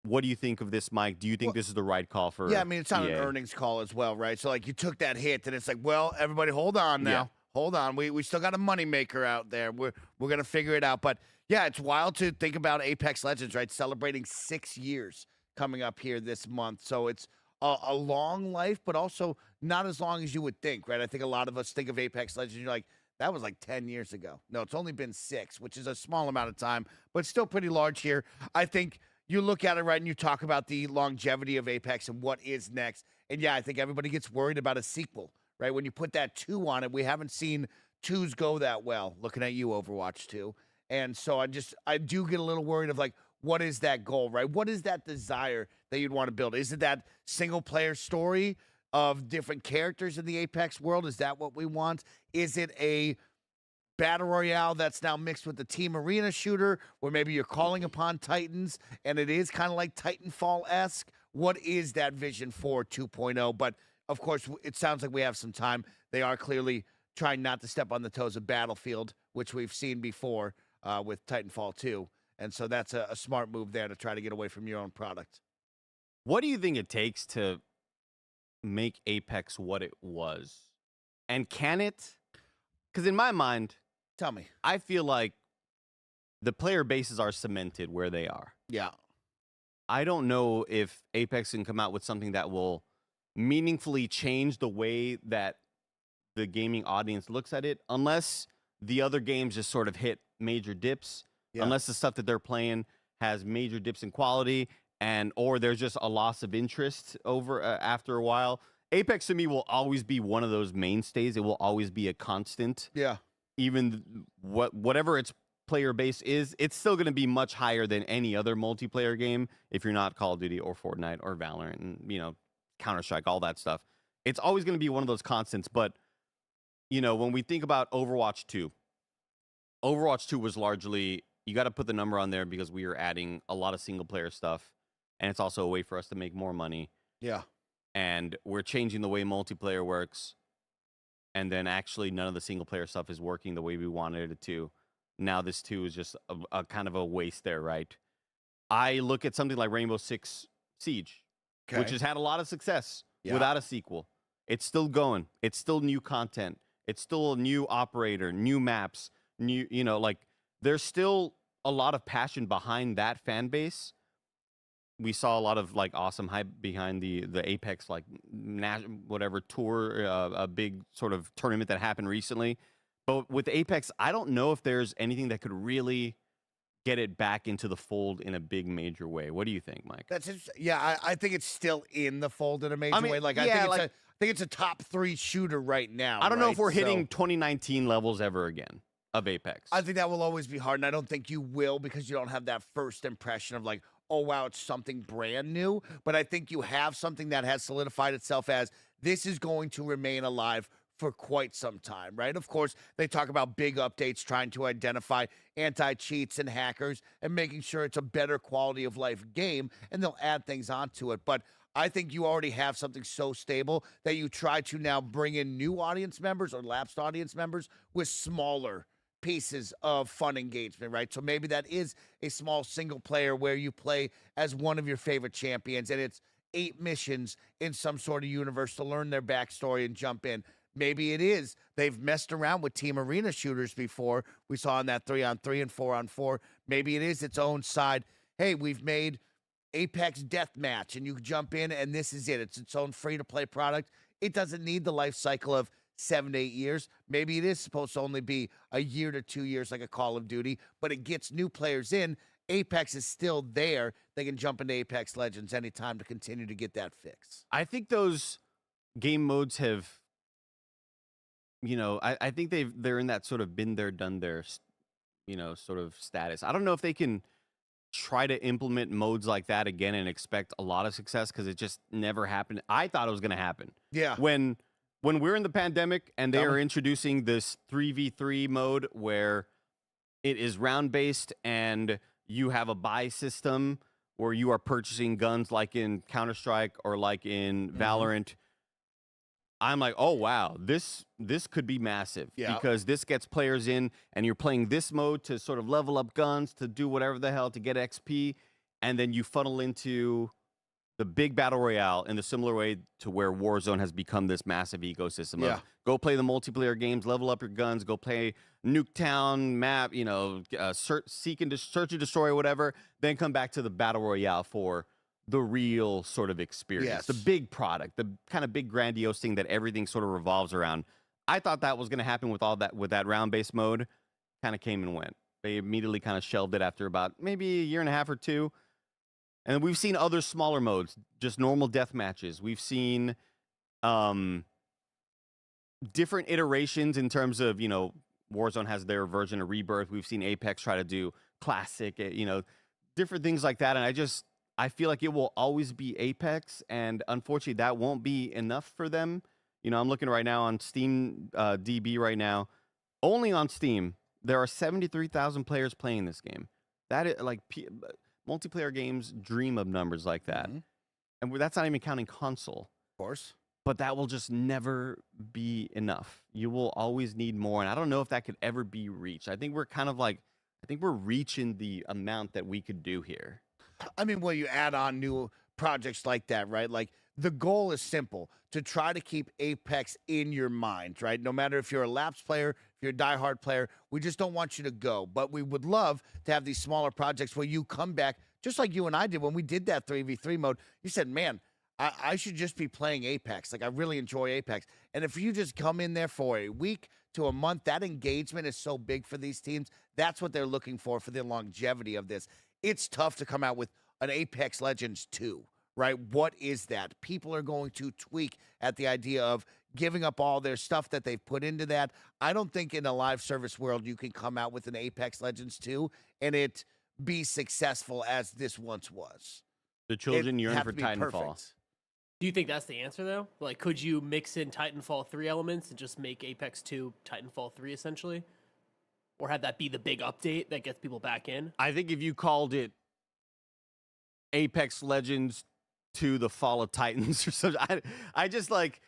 What do you think of this, Mike? Do you think this is the right call for Yeah, I mean, it's on EA? an earnings call as well, right? So, like, you took that hit, and it's like, well, everybody, hold on now. Yeah. Hold on. We still got a moneymaker out there. We're going to figure it out. But, yeah, it's wild to think about Apex Legends, right? Celebrating 6 years coming up here this month. So it's a long life, but also not as long as you would think, right? I think a lot of us think of Apex Legends, and you're like, that was like 10 years ago. No, it's only been 6, which is a small amount of time, but still pretty large here. I think you look at it, right, and you talk about the longevity of Apex and what is next. And, yeah, I think everybody gets worried about a sequel, right? When you put that 2 on it, we haven't seen 2s go that well. Looking at you, Overwatch 2. And so I do get a little worried of, like, what is that goal, right? What is that desire that you'd want to build? Is it that single-player story of different characters in the Apex world? Is that what we want? Is it a battle royale that's now mixed with the team arena shooter, where maybe you're calling upon Titans, and it is kind of like Titanfall-esque? What is that vision for 2.0? But, of course, it sounds like we have some time. They are clearly trying not to step on the toes of Battlefield, which we've seen before with Titanfall 2. And so that's a smart move there to try to get away from your own product. What do you think it takes to make Apex what it was? And can it? Because in my mind, Tell me. I feel like the player bases are cemented where they are. Yeah. I don't know if Apex can come out with something that will meaningfully change the way that the gaming audience looks at it, unless the other games just sort of hit major dips. Yeah. Unless the stuff that they're playing has major dips in quality, or there's just a loss of interest over after a while. Apex to me will always be one of those mainstays. It will always be a constant. Yeah. Even whatever its player base is, it's still going to be much higher than any other multiplayer game. If you're not Call of Duty or Fortnite or Valorant and Counter-Strike, all that stuff, it's always going to be one of those constants. But when we think about Overwatch 2 was largely, you got to put the number on there because we are adding a lot of single player stuff, and it's also a way for us to make more money. Yeah. And we're changing the way multiplayer works. and then actually none of the single player stuff is working the way we wanted it to. Now this 2 is just a kind of a waste there, right? I look at something like Rainbow Six Siege, which has had a lot of success without a sequel. It's still going. It's still new content. It's still a new operator, new maps, new, like there's still a lot of passion behind that fan base. We saw a lot of like awesome hype behind the Apex like whatever tour, a big sort of tournament that happened recently. But with Apex, I don't know if there's anything that could really get it back into the fold in a big major way. What do you think, Mike? That's interesting. Yeah, I think it's still in the fold in a major way. Like I think it's a top 3 shooter right now. I don't know if we're hitting 2019 levels ever again of Apex. I think that will always be hard, and I don't think you will because you don't have that first impression of like, oh wow, it's something brand new. But I think you have something that has solidified itself as this is going to remain alive for quite some time, right? Of course, they talk about big updates, trying to identify anti-cheats and hackers and making sure it's a better quality of life game, and they'll add things onto it. But I think you already have something so stable that you try to now bring in new audience members or lapsed audience members with smaller pieces of fun engagement, right? So maybe that is a small single player where you play as one of your favorite champions and it's 8 missions in some sort of universe to learn their backstory and jump in. Maybe it is they've messed around with team arena shooters before. We saw in that 3-on-3 and 4-on-4. Maybe it is its own side. Hey, we've made Apex Deathmatch, and you jump in, and this is it. It's its own free-to-play product. It doesn't need the life cycle of 7 to 8 years. Maybe it is supposed to only be a year to 2 years like a Call of Duty, but it gets new players in. Apex is still there. They can jump into Apex Legends anytime to continue to get that fix. I think those game modes have, I think they're in that sort of been there, done there, sort of status. I don't know if they can try to implement modes like that again and expect a lot of success because it just never happened. I thought it was going to happen. Yeah. When we're in the pandemic and they are introducing this 3v3 mode where it is round-based and you have a buy system where you are purchasing guns like in Counter-Strike or like in Valorant, I'm like, oh, wow, this could be massive because this gets players in and you're playing this mode to sort of level up guns, to do whatever the hell, to get XP, and then you funnel into the big battle royale in the similar way to where Warzone has become this massive ecosystem of go play the multiplayer games, level up your guns, go play Nuketown map, search and destroy, whatever, then come back to the battle royale for the real sort of experience, the big product, the kind of big grandiose thing that everything sort of revolves around. I thought that was going to happen with that round-based mode. Kind of came and went. They immediately kind of shelved it after about maybe a year and a half or two. And we've seen other smaller modes, just normal death matches. We've seen different iterations in terms of, Warzone has their version of Rebirth. We've seen Apex try to do classic, different things like that. And I feel like it will always be Apex, and unfortunately, that won't be enough for them. I'm looking right now on Steam DB right now. Only on Steam, there are 73,000 players playing this game. That is like multiplayer games dream of numbers like that, and that's not even counting console, of course. But that will just never be enough. You will always need more, and I don't know if that could ever be reached. I think we're we're reaching the amount that we could do here. I mean, well, you add on new projects like that, right? Like the goal is simple, to try to keep Apex in your mind, right? No matter if you're a lapsed player, if you're a diehard player, we just don't want you to go. But we would love to have these smaller projects where you come back, just like you and I did when we did that 3v3 mode. You said, man, I should just be playing Apex. Like, I really enjoy Apex. And if you just come in there for a week to a month, that engagement is so big for these teams. That's what they're looking for the longevity of this. It's tough to come out with an Apex Legends 2, right? What is that? People are going to tweak at the idea of giving up all their stuff that they've put into that. I don't think in a live service world you can come out with an Apex Legends 2 and it be successful as this once was. The children yearn for Titanfall. Perfect. Do you think that's the answer, though? Like, could you mix in Titanfall 3 elements and just make Apex 2 Titanfall 3, essentially? Or have that be the big update that gets people back in? I think if you called it Apex Legends 2 The Fall of Titans or something, I just like,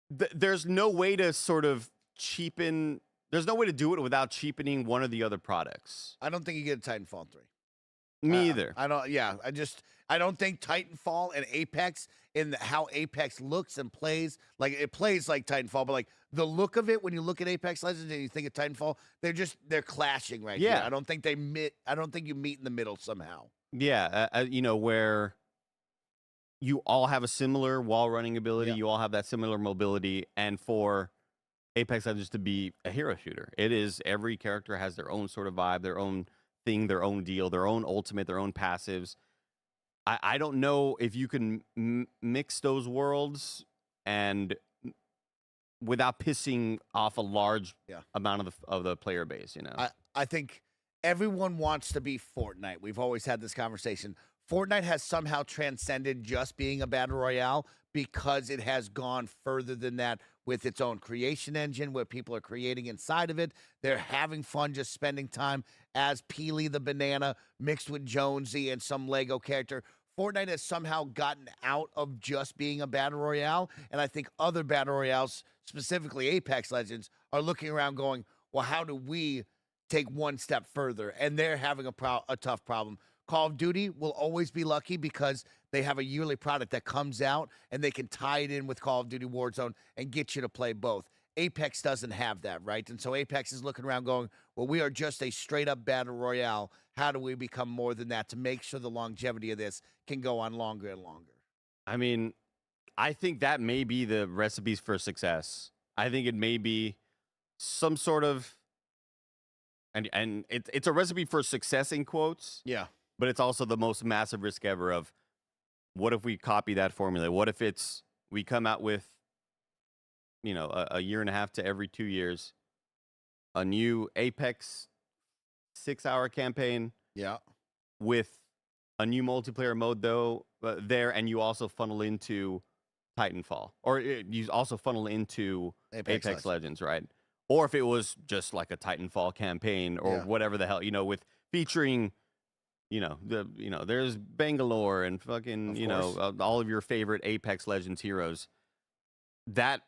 there's no way to sort of cheapen. There's no way to do it without cheapening one of the other products. I don't think you get a Titanfall 3. Me either. I don't. Yeah, I don't think Titanfall and Apex in how Apex looks and plays, like it plays like Titanfall, but like the look of it when you look at Apex Legends and you think of Titanfall, they're clashing right here. I don't think I don't think you meet in the middle somehow. Yeah, where you all have a similar wall running ability, you all have that similar mobility, and for Apex Legends to be a hero shooter, it is every character has their own sort of vibe, their own thing, their own deal, their own ultimate, their own passives. I don't know if you can mix those worlds and without pissing off a large amount of the player base. I think everyone wants to be Fortnite. We've always had this conversation. Fortnite has somehow transcended just being a battle royale because it has gone further than that with its own creation engine, where people are creating inside of it. They're having fun just spending time as Peely the banana mixed with Jonesy and some Lego character. Fortnite has somehow gotten out of just being a battle royale, and I think other battle royales, specifically Apex Legends, are looking around going, well, how do we take one step further? And they're having a tough problem. Call of Duty will always be lucky because they have a yearly product that comes out and they can tie it in with Call of Duty Warzone and get you to play both. Apex doesn't have that, right? And so Apex is looking around going, well, we are just a straight up battle royale. How do we become more than that to make sure the longevity of this can go on longer and longer? I mean, I think that may be the recipes for success. I think it may be some sort of, and it's a recipe for success in quotes. Yeah. But it's also the most massive risk ever of what if we copy that formula? What if we come out with, a year and a half to every 2 years, a new Apex 6-hour campaign. Yeah. With a new multiplayer mode though there, and you also funnel into Titanfall, or you also funnel into Apex Legends, right? Or if it was just like a Titanfall campaign or whatever the hell, with featuring. There's Bangalore and fucking, all of your favorite Apex Legends heroes. That,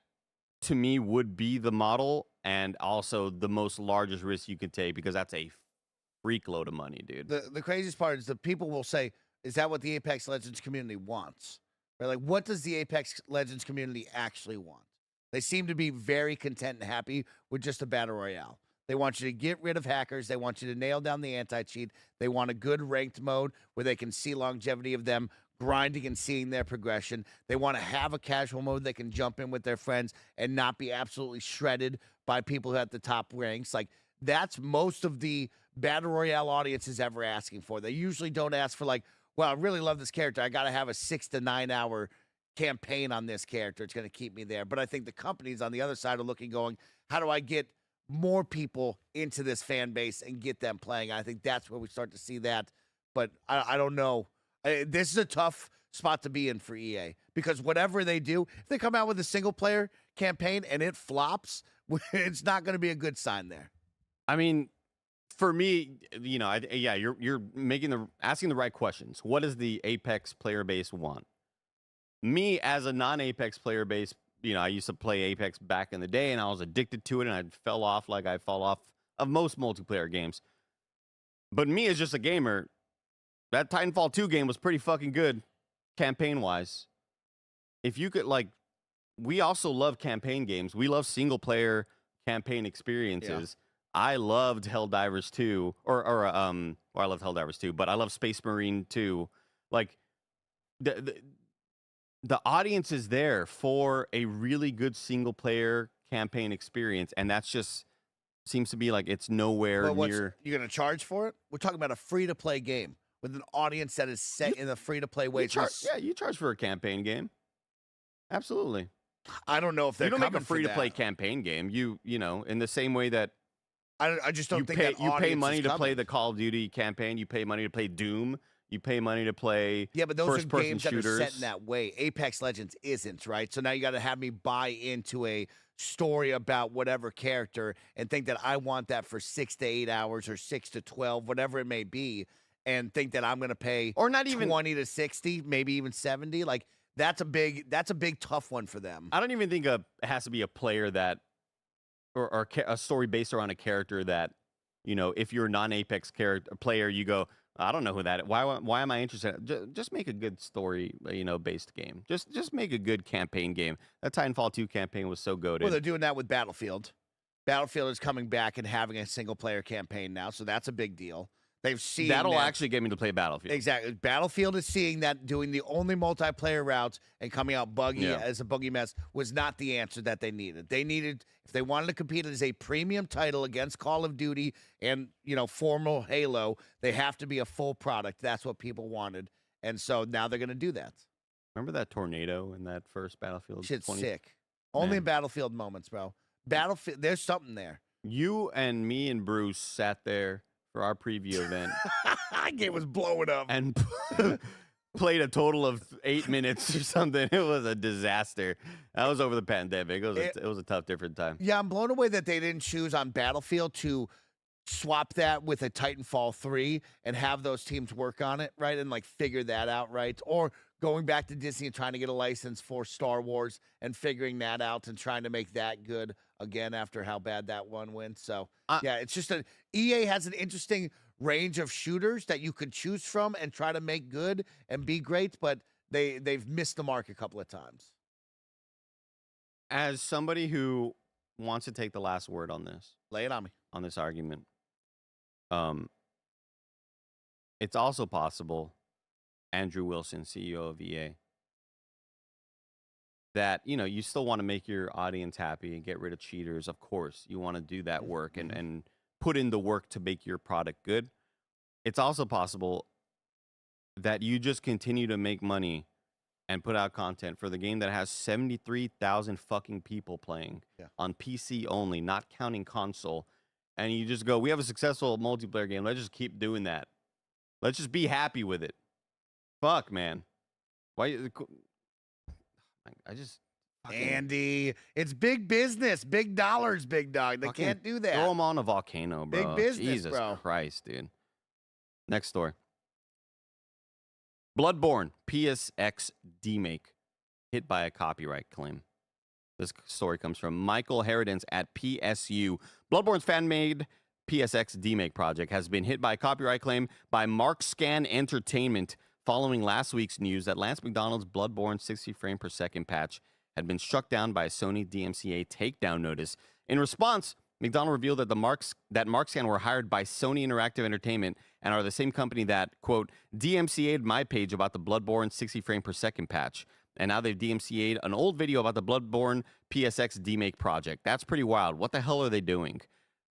to me, would be the model and also the most largest risk you could take because that's a freak load of money, dude. The craziest part is the people will say, is that what the Apex Legends community wants? Right? Like, what does the Apex Legends community actually want? They seem to be very content and happy with just a battle royale. They want you to get rid of hackers. They want you to nail down the anti-cheat. They want a good ranked mode where they can see longevity of them grinding and seeing their progression. They want to have a casual mode they can jump in with their friends and not be absolutely shredded by people who are at the top ranks. Like, that's most of the battle royale audience is ever asking for. They usually don't ask for, like, well, I really love this character. I got to have a 6 to 9 hour campaign on this character. It's going to keep me there. But I think the companies on the other side are looking, going, how do I get more people into this fan base and get them playing? I think that's where we start to see that. But I don't know. This is a tough spot to be in for EA because whatever they do, if they come out with a single player campaign and it flops, it's not going to be a good sign there. I mean, for me, you're asking the right questions. What does the Apex player base want? Me as a non-Apex player base, I used to play Apex back in the day, and I was addicted to it, and I fell off like I fall off of most multiplayer games. But me as just a gamer, that Titanfall 2 game was pretty fucking good, campaign-wise. If you could, we also love campaign games. We love single-player campaign experiences. Yeah. I loved Helldivers 2, I love Helldivers 2, but I love Space Marine 2. The audience is there for a really good single-player campaign experience, and that's just seems to be like it's nowhere near. You're going to charge for it? We're talking about a free-to-play game with an audience that is set in the free-to-play way. You charge for a campaign game. Absolutely. I don't know if they're you don't make a free to play campaign game. You in the same way that I just don't think that you pay money to play the Call of Duty campaign. You pay money to play Doom. You pay money to play but those are games shooters. that are set in that way. Apex Legends isn't, right? So now you got to have me buy into a story about whatever character and think that I want that for 6 to 8 hours or 6 to 12, whatever it may be, and think that I'm going to pay or not even 20 to 60, maybe even 70. Like, That's a big tough one for them. I don't even think it has to be a player that, or a story based around a character that, if you're a non-Apex player, you go, I don't know who that is. Why am I interested? Just make a good story, based game. Just make a good campaign game. That Titanfall 2 campaign was so goated. Well, they're doing that with Battlefield. Battlefield is coming back and having a single-player campaign now, so that's a big deal. They've seen that'll actually get me to play Battlefield. Exactly. Battlefield is seeing that doing the only multiplayer routes and coming out buggy as a buggy mess was not the answer that they needed. They needed, if they wanted to compete as a premium title against Call of Duty and, formal Halo, they have to be a full product. That's what people wanted. And so now they're going to do that. Remember that tornado in that first Battlefield? Shit's sick. Only in Battlefield moments, bro. Battlefield, there's something there. You and me and Bruce sat there for our preview event. Game was blowing up. And played a total of 8 minutes or something. It was a disaster. That was over the pandemic. It was a tough, different time. Yeah, I'm blown away that they didn't choose on Battlefield to swap that with a Titanfall 3 and have those teams work on it, right? And figure that out, right? Or going back to Disney and trying to get a license for Star Wars and figuring that out and trying to make that good again after how bad that one went. So, it's just EA has an interesting range of shooters that you could choose from and try to make good and be great, but they've missed the mark a couple of times. As somebody who wants to take the last word on this, lay it on me. On this argument, it's also possible, Andrew Wilson, CEO of EA, that, you still want to make your audience happy and get rid of cheaters. Of course, you want to do that work and put in the work to make your product good. It's also possible that you just continue to make money and put out content for the game that has 73,000 fucking people playing on PC only, not counting console. And you just go, we have a successful multiplayer game. Let's just keep doing that. Let's just be happy with it. Fuck, man. Why? Andy, it's big business, big dollars, big dog. They can't do that. Throw them on a volcano, bro. Big business, Jesus bro. Christ, dude. Next story. Bloodborne PSX Demake hit by a copyright claim. This story comes from Michael Harradence at PSU. Bloodborne's fan-made PSX Demake project has been hit by a copyright claim by MarkScan Entertainment following last week's news that Lance McDonald's Bloodborne 60 frame per second patch had been struck down by a Sony DMCA takedown notice. In response, McDonald revealed that MarkScan were hired by Sony Interactive Entertainment and are the same company that, quote, DMCA'd my page about the Bloodborne 60 frame per second patch. And now they've DMCA'd an old video about the Bloodborne PSX Demake project. That's pretty wild. What the hell are they doing?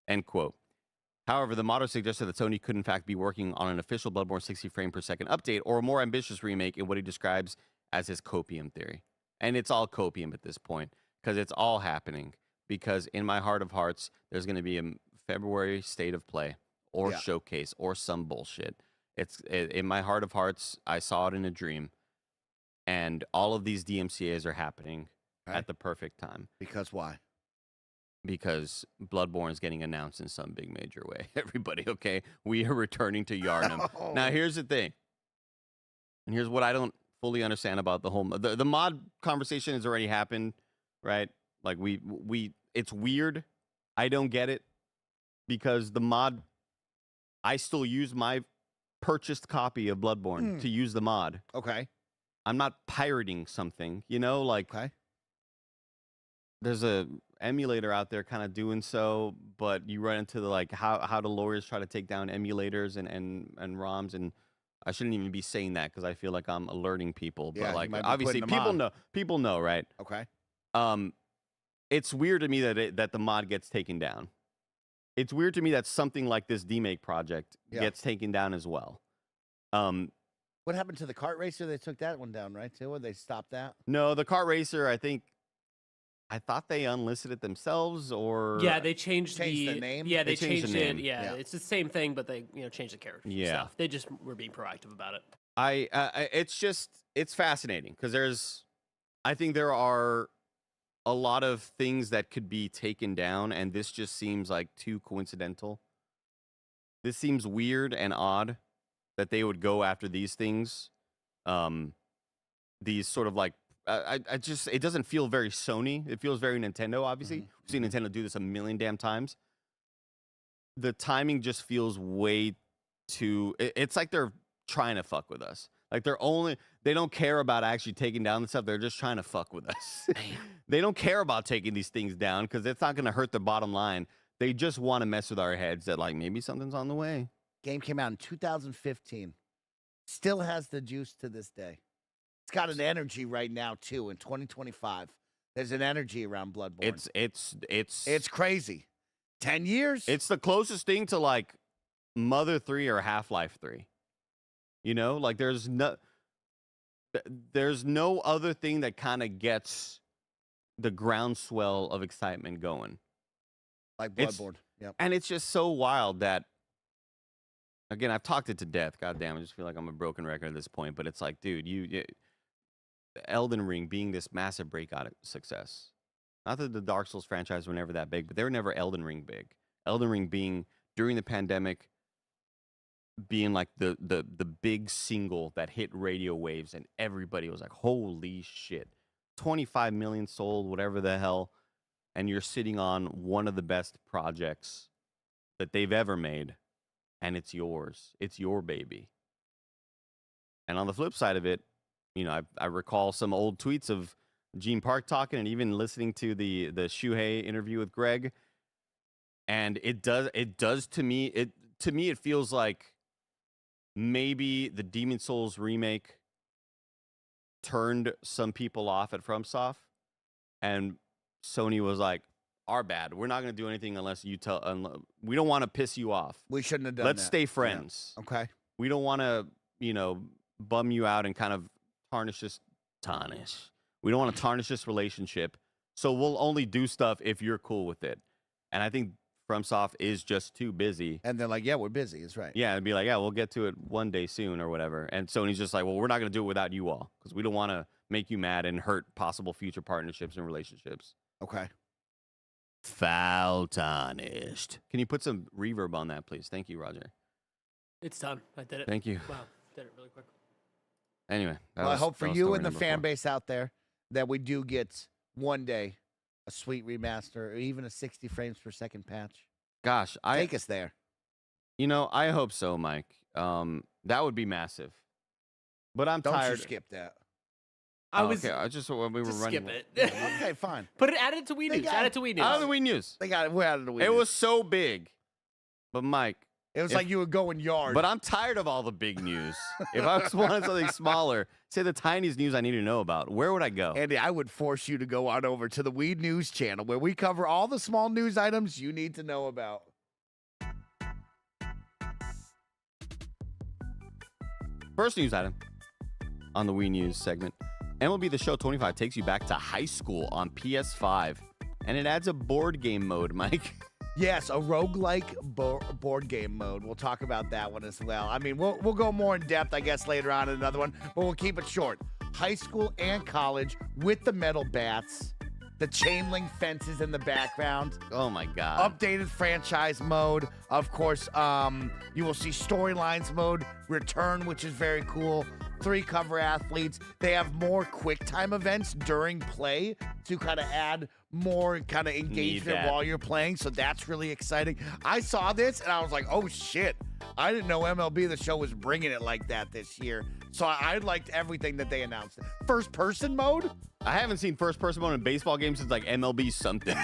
End quote. However, the modder suggested that Sony could in fact be working on an official Bloodborne 60 frame per second update or a more ambitious remake in what he describes as his copium theory. And it's all copium at this point because it's all happening. Because in my heart of hearts, there's going to be a February state of play or showcase or some bullshit. In my heart of hearts, I saw it in a dream. And all of these DMCAs are happening at the perfect time. Because why? Because Bloodborne is getting announced in some big major way. Everybody, okay? We are returning to Yharnam. Now, here's the thing. And here's what I don't fully understand about the whole... The mod conversation has already happened, right? Like, it's weird. I don't get it. Because the mod... I still use my purchased copy of Bloodborne to use the mod. Okay. I'm not pirating something, like there's a emulator out there kind of doing so, but you run into the how do lawyers try to take down emulators and ROMs, and I shouldn't even be saying that because I feel like I'm alerting people, but obviously people know, right? Okay. It's weird to me that the mod gets taken down. It's weird to me that something like this Demake project gets taken down as well. What happened to the kart racer? They took that one down, right? Too? Or they stopped that? No, the kart racer, I thought they unlisted it themselves, or they changed the name. Yeah, they changed the it. name. Yeah, it's the same thing, but they changed the character. And stuff. They just were being proactive about it. It's fascinating because I think there are a lot of things that could be taken down, and this just seems like too coincidental. This seems weird and odd that they would go after these things. these sort of like I just it doesn't feel very Sony. It feels very Nintendo. Obviously, we've seen Nintendo do this a million damn times. The timing just feels way too. It's like they're trying to fuck with us. Like they don't care about actually taking down the stuff. They're just trying to fuck with us. They don't care about taking these things down because it's not going to hurt their bottom line. They just want to mess with our heads that like maybe something's on the way. Game came out in 2015. Still has the juice to this day. It's got an energy right now too. In 2025, there's an energy around Bloodborne. It's crazy. 10 years. It's the closest thing to like Mother 3 or Half-Life 3. You know, like there's no other thing that kind of gets the groundswell of excitement going. Like Bloodborne. Yep. And it's just so wild that, again, I've talked it to death. God damn, I just feel like I'm a broken record at this point. But it's like, dude, Elden Ring being this massive breakout success. Not that the Dark Souls franchise were never that big, but they were never Elden Ring big. Elden Ring being, during the pandemic, being like the big single that hit radio waves, and everybody was like, holy shit. 25 million sold, whatever the hell. And you're sitting on one of the best projects that they've ever made, and it's yours. It's your baby. And on the flip side of it, you know, I recall some old tweets of Gene Park talking, and even listening to the Shuhei interview with Greg. And it does to me, it feels like maybe the Demon Souls remake turned some people off at FromSoft, and Sony was like, our bad. We're not going to do anything unless you tell. We don't want to piss you off. We shouldn't have done Let's that. stay friends. Yeah. Okay. We don't want to, bum you out and kind of tarnish. We don't want to tarnish this relationship. So we'll only do stuff if you're cool with it. And I think FromSoft is just too busy. And they're like, yeah, we're busy. That's right. Yeah, and be like, yeah, we'll get to it one day soon or whatever. And Sony's just like, well, we're not going to do it without you all because we don't want to make you mad and hurt possible future partnerships and relationships. Okay. Foul tarnished. Can you put some reverb on that, please? Thank you, Roger. It's done. I did it. Thank you. Wow, did it really quick. Anyway. Well, I hope for you and the fan base out there that we do get one day a sweet remaster or even a 60 frames per second patch. Gosh, Take us there. I hope so, Mike. That would be massive. But I'm tired. Don't you skip that. Okay, I just when we were running. Skip it. Okay, fine. Add it to Wii News. Add it to Wii News. Out of the Wii News. They got it. We're out of the Wii News. It was so big. But Mike. It was like you were going yard. But I'm tired of all the big news. If I just wanted something smaller, say the tiniest news I need to know about, where would I go? Andy, I would force you to go on over to the Wii News channel where we cover all the small news items you need to know about. First news item on the Wii News segment. MLB The Show 25 takes you back to high school on PS5. And it adds a board game mode, Mike. Yes, a roguelike board game mode. We'll talk about that one as well. I mean, we'll go more in depth, I guess, later on in another one, but we'll keep it short. High school and college with the metal bats, the chain link fences in the background. Oh, my God. Updated franchise mode. Of course, you will see storylines mode return, which is very cool. 3 cover athletes. They have more quick time events during play to kind of add more kind of engagement while you're playing. So that's really exciting. I saw this and I was like, oh shit. I didn't know MLB The Show was bringing it like that this year. So I liked everything that they announced. First person mode? I haven't seen first person mode in baseball games since like MLB something.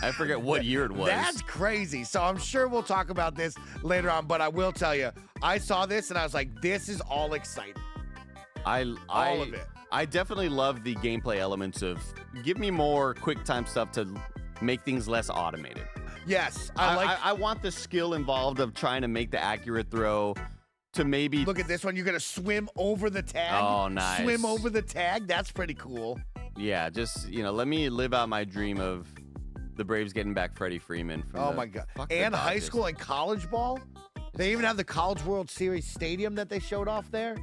I forget what year it was. That's crazy. So I'm sure we'll talk about this later on, but I will tell you, I saw this and I was like, this is all exciting. All of it. I definitely love the gameplay elements of give me more quick time stuff to make things less automated. Yes. I want the skill involved of trying to make the accurate throw to maybe. Look at this one. You're going to swim over the tag. Oh, nice. Swim over the tag. That's pretty cool. Yeah, just, let me live out my dream of the Braves getting back Freddie Freeman. From my God. And high school and college ball. They even have the College World Series Stadium that they showed off there.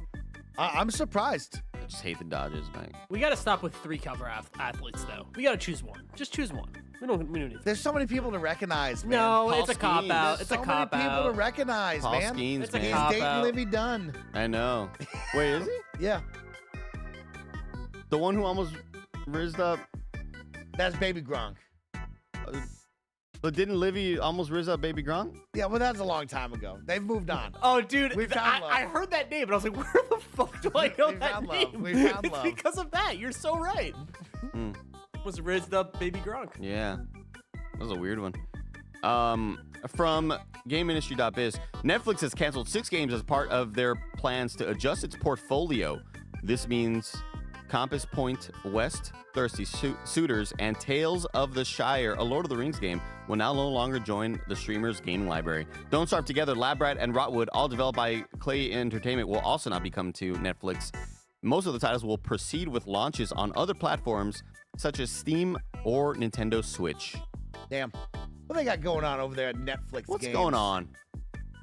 I'm surprised. I just hate the Dodgers, man. We got to stop with 3 cover athletes, though. We got to choose one. Just choose one. We don't need. There's so many people to recognize, man. No, Paul it's a cop out. It's a cop out. So many people to recognize, Paul man. Skeens, It's a man. cop He's dating out. Livy Dunn. I know. Wait, is he? Yeah. The one who almost rizzed up. That's Baby Gronk. But didn't Livy almost rizz up Baby Gronk? Yeah, well, that was a long time ago. They've moved on. Oh, dude, We found love. I heard that name, and I was like, where the fuck do I know We that found name? love. We found It's love. because of that. You're so right. Was rizzed up Baby Gronk. Yeah. That was a weird one. From GameIndustry.biz, Netflix has canceled 6 games as part of their plans to adjust its portfolio. This means Compass Point West, Thirsty Suitors, and Tales of the Shire, a Lord of the Rings game, will now no longer join the streamer's gaming library. Don't Starve Together, Lab Rat, and Rotwood, all developed by Clay Entertainment, will also not be coming to Netflix. Most of the titles will proceed with launches on other platforms such as Steam or Nintendo Switch. Damn. What they got going on over there at Netflix What's games? going on?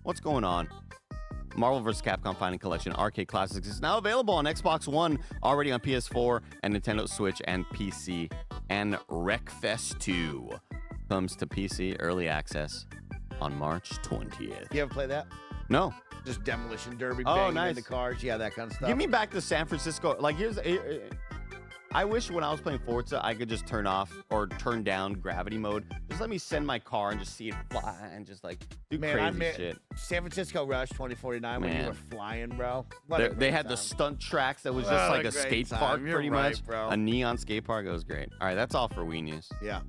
What's going on? Marvel vs. Capcom Fighting Collection Arcade Classics is now available on Xbox One, already on PS4 and Nintendo Switch and PC. And Wreckfest 2 comes to PC early access on March 20th. You ever play that? No. Just Demolition Derby, Oh, banging nice. into cars, yeah, that kind of stuff. Give me back to San Francisco. Like, I wish when I was playing Forza, I could just turn off or turn down gravity mode. Just let me send my car and just see it fly and just like do crazy shit. San Francisco Rush 2049 when you Man. were flying, bro. They had the stunt tracks that was just like a skate park, You're pretty right, much. bro. A neon skate park. It was great. All right, that's all for Wii News. Yeah,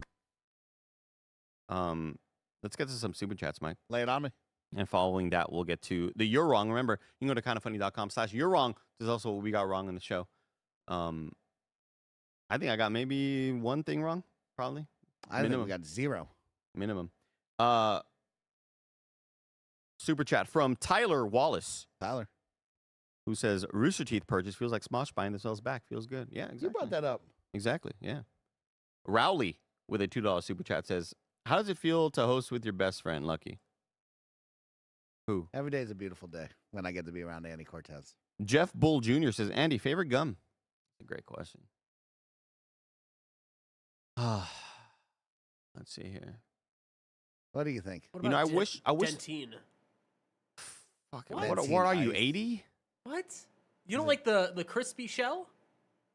Let's get to some super chats, Mike. lay it on me. And following that, we'll get to the You're Wrong. Remember, you can go to kindoffunny.com/You're Wrong. There's also what we got wrong in the show. I think I got maybe one thing wrong, probably. I think we got 0. Minimum. Super chat from Tyler Wallace, Tyler, who says Rooster Teeth purchase feels like Smosh buying themselves back. Feels good. Yeah, exactly. you brought that up. Exactly. Yeah. Rowley with a $2 super chat says, "How does it feel to host with your best friend, Lucky?" Who? Every day is a beautiful day when I get to be around Andy Cortez. Jeff Bull Jr. says, "Andy, favorite gum?" That's a great question. Let's see here. What do you think? What You know, about I wish. Dentine. Fucking, What? what are you, Ice. 80? What? You don't like the crispy shell?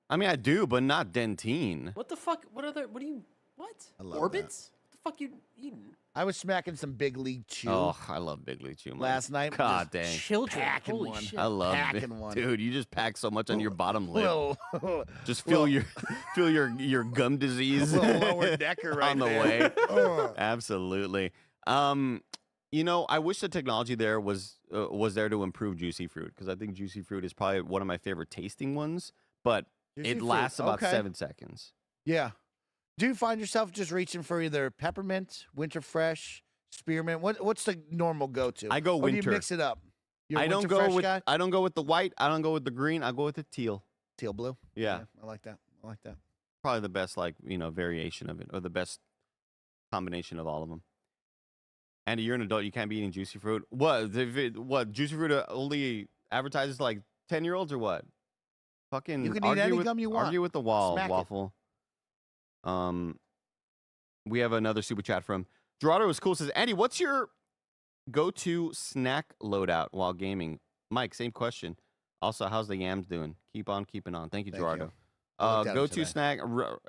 I mean, I do, but not Dentine. What the fuck? What do you? What? I love Orbits? What the fuck you eating? I was smacking some Big League Chew Oh, I love Big League Chew. Man. last night. God dang. Children. packing Holy one. shit. I love packing it. one. Dude, you just pack so much on your bottom lip. Little, Just feel your gum disease little lower decker right on the there. way. Ugh. Absolutely. You know, I wish the technology there was there to improve Juicy Fruit, because I think Juicy Fruit is probably one of my favorite tasting ones, but Juicy it Fruit, lasts about okay. 7 seconds. Yeah. Do you find yourself just reaching for either peppermint, winter fresh, spearmint? What's the normal go-to? I go Or do you winter. mix it up? You're a I don't winter go fresh with guy? I don't go with the white. I don't go with the green. I go with the teal. Teal blue. Yeah, I like that. I like that. probably the best variation of it, or the best combination of all of them. Andy, you're an adult. You can't be eating Juicy Fruit. What? What? Juicy Fruit only advertises like 10-year-olds or what? Fucking. You can eat argue any with, gum you want. Argue with the wall, Smack it. waffle. We have another super chat from Gerardo is cool. Says, Andy, what's your go-to snack loadout while gaming? Mike, same question. Also, how's the yams doing? Keep on keeping on. Thank you, Thank Gerardo. you. I looked at 'em Go-to today. snack.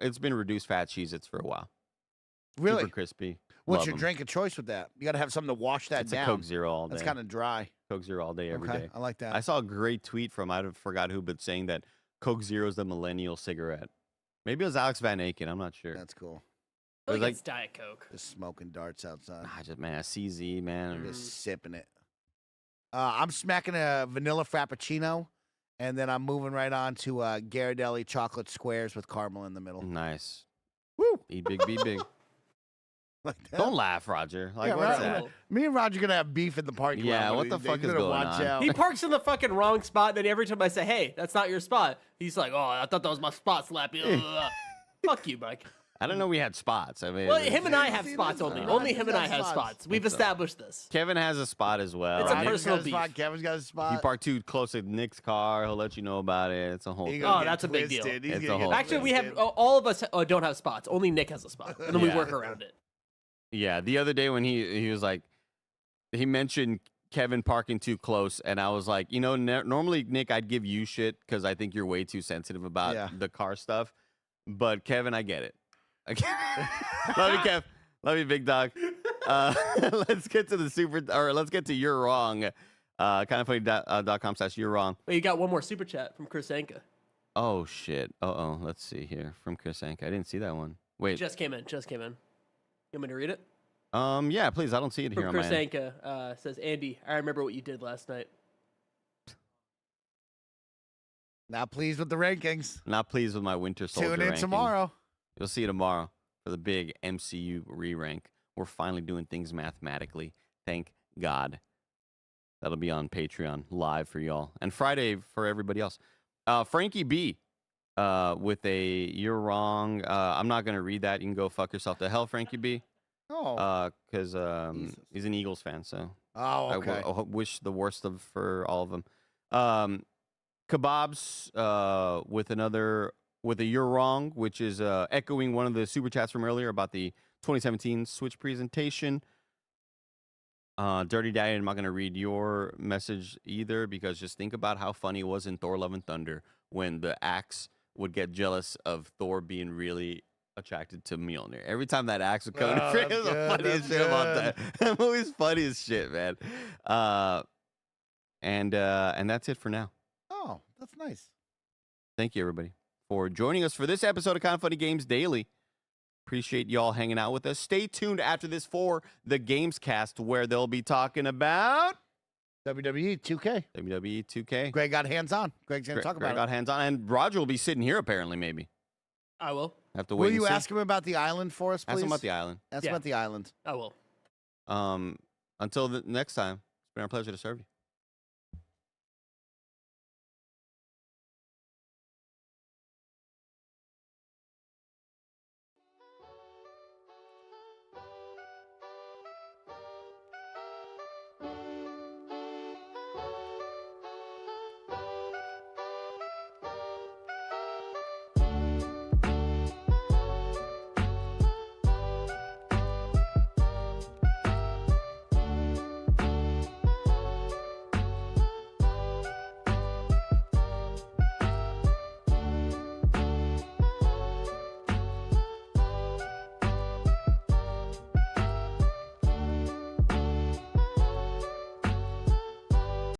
It's been reduced fat Cheez-Its for a while. Really? Super crispy. What's Love your 'em. drink of choice with that? You got to have something to wash that It's down. a Coke Zero all day. That's kind of dry. Coke Zero all day, every day. Okay, I like that. I saw a great tweet from, I forgot who, but saying that Coke Zero is the millennial cigarette. Maybe it was Alex Van Aken. I'm not sure. That's cool. I It think was it's Diet Coke. Just smoking darts outside. Man, CZ, man. Just sipping it. I'm smacking a vanilla frappuccino, and then I'm moving right on to Ghirardelli chocolate squares with caramel in the middle. Nice. Woo! Eat big, be big. Like that. Don't laugh, Roger. Like, Yeah, what's right. that? Me and Roger gonna have beef in the parking lot. Yeah, one what of the these fuck days. is You better going watch on? out. He parks in the fucking wrong spot, then every time I say, hey, that's not your spot, he's like, oh, I thought that was my spot, Slappy. Fuck you, Mike. I don't know we had spots. I mean, Well, him and I have See, spots that's only. not- Only him and I that's have spots. spots. We've That's established this. Kevin has a spot as well. It's a Nick- Roger's personal got a beef. spot. Kevin's got a If spot. you park too close to Nick's car, he'll let you know about it. It's a whole He thing. gonna Oh, get that's a big deal. twisted. He's It's gonna a get whole- Actually, we have twisted. all of us don't have spots. Only Nick has a spot, and then we Yeah. work around it. Yeah, the other day when he was like, he mentioned Kevin parking too close, and I was like, normally, Nick, I'd give you shit because I think you're way too sensitive about the car stuff. But Kevin, I get it. Love you, Kev. Love you, big dog. Let's get to let's get to You're Wrong. Kindoffunny.com/You're Wrong. Well, you got one more super chat from Chris Anka. Oh shit. Let's see here from Chris Anka. I didn't see that one. Wait. Just came in. You want me to read it? Yeah, please. I don't see it here From on Chris my end. Anka says, Andy, I remember what you did last night. Not pleased with the rankings. Not pleased with my Winter Soldier Tune in ranking. tomorrow. You'll see it tomorrow for the big MCU re-rank. We're finally doing things mathematically. Thank God. That'll be on Patreon live for y'all. And Friday for everybody else. Frankie B with a You're Wrong. I'm not going to read that. You can go fuck yourself to hell, Frankie B. Oh. Because he's an Eagles fan, so okay. I wish the worst for all of them. Kebabs with a You're Wrong, which is echoing one of the super chats from earlier about the 2017 Switch presentation. Dirty Daddy, I'm not going to read your message either because just think about how funny it was in Thor Love and Thunder when the axe would get jealous of Thor being really attracted to Mjolnir. Every time that axe would come in, it was the funniest shit about that. That movie's funny as shit, man. And that's it for now. Oh, that's nice. Thank you, everybody, for joining us for this episode of Kind of Funny Games Daily. Appreciate y'all hanging out with us. Stay tuned after this for the Gamescast, where they'll be talking about WWE 2K. WWE 2K. Greg got hands on. Greg's going to talk about Greg got hands on, and Roger will be sitting here apparently. Maybe I will. have to wait. Will you and see. ask him about the island for us, please? Ask him about the island. Ask him about the island. I will. Until the next time, it's been our pleasure to serve you.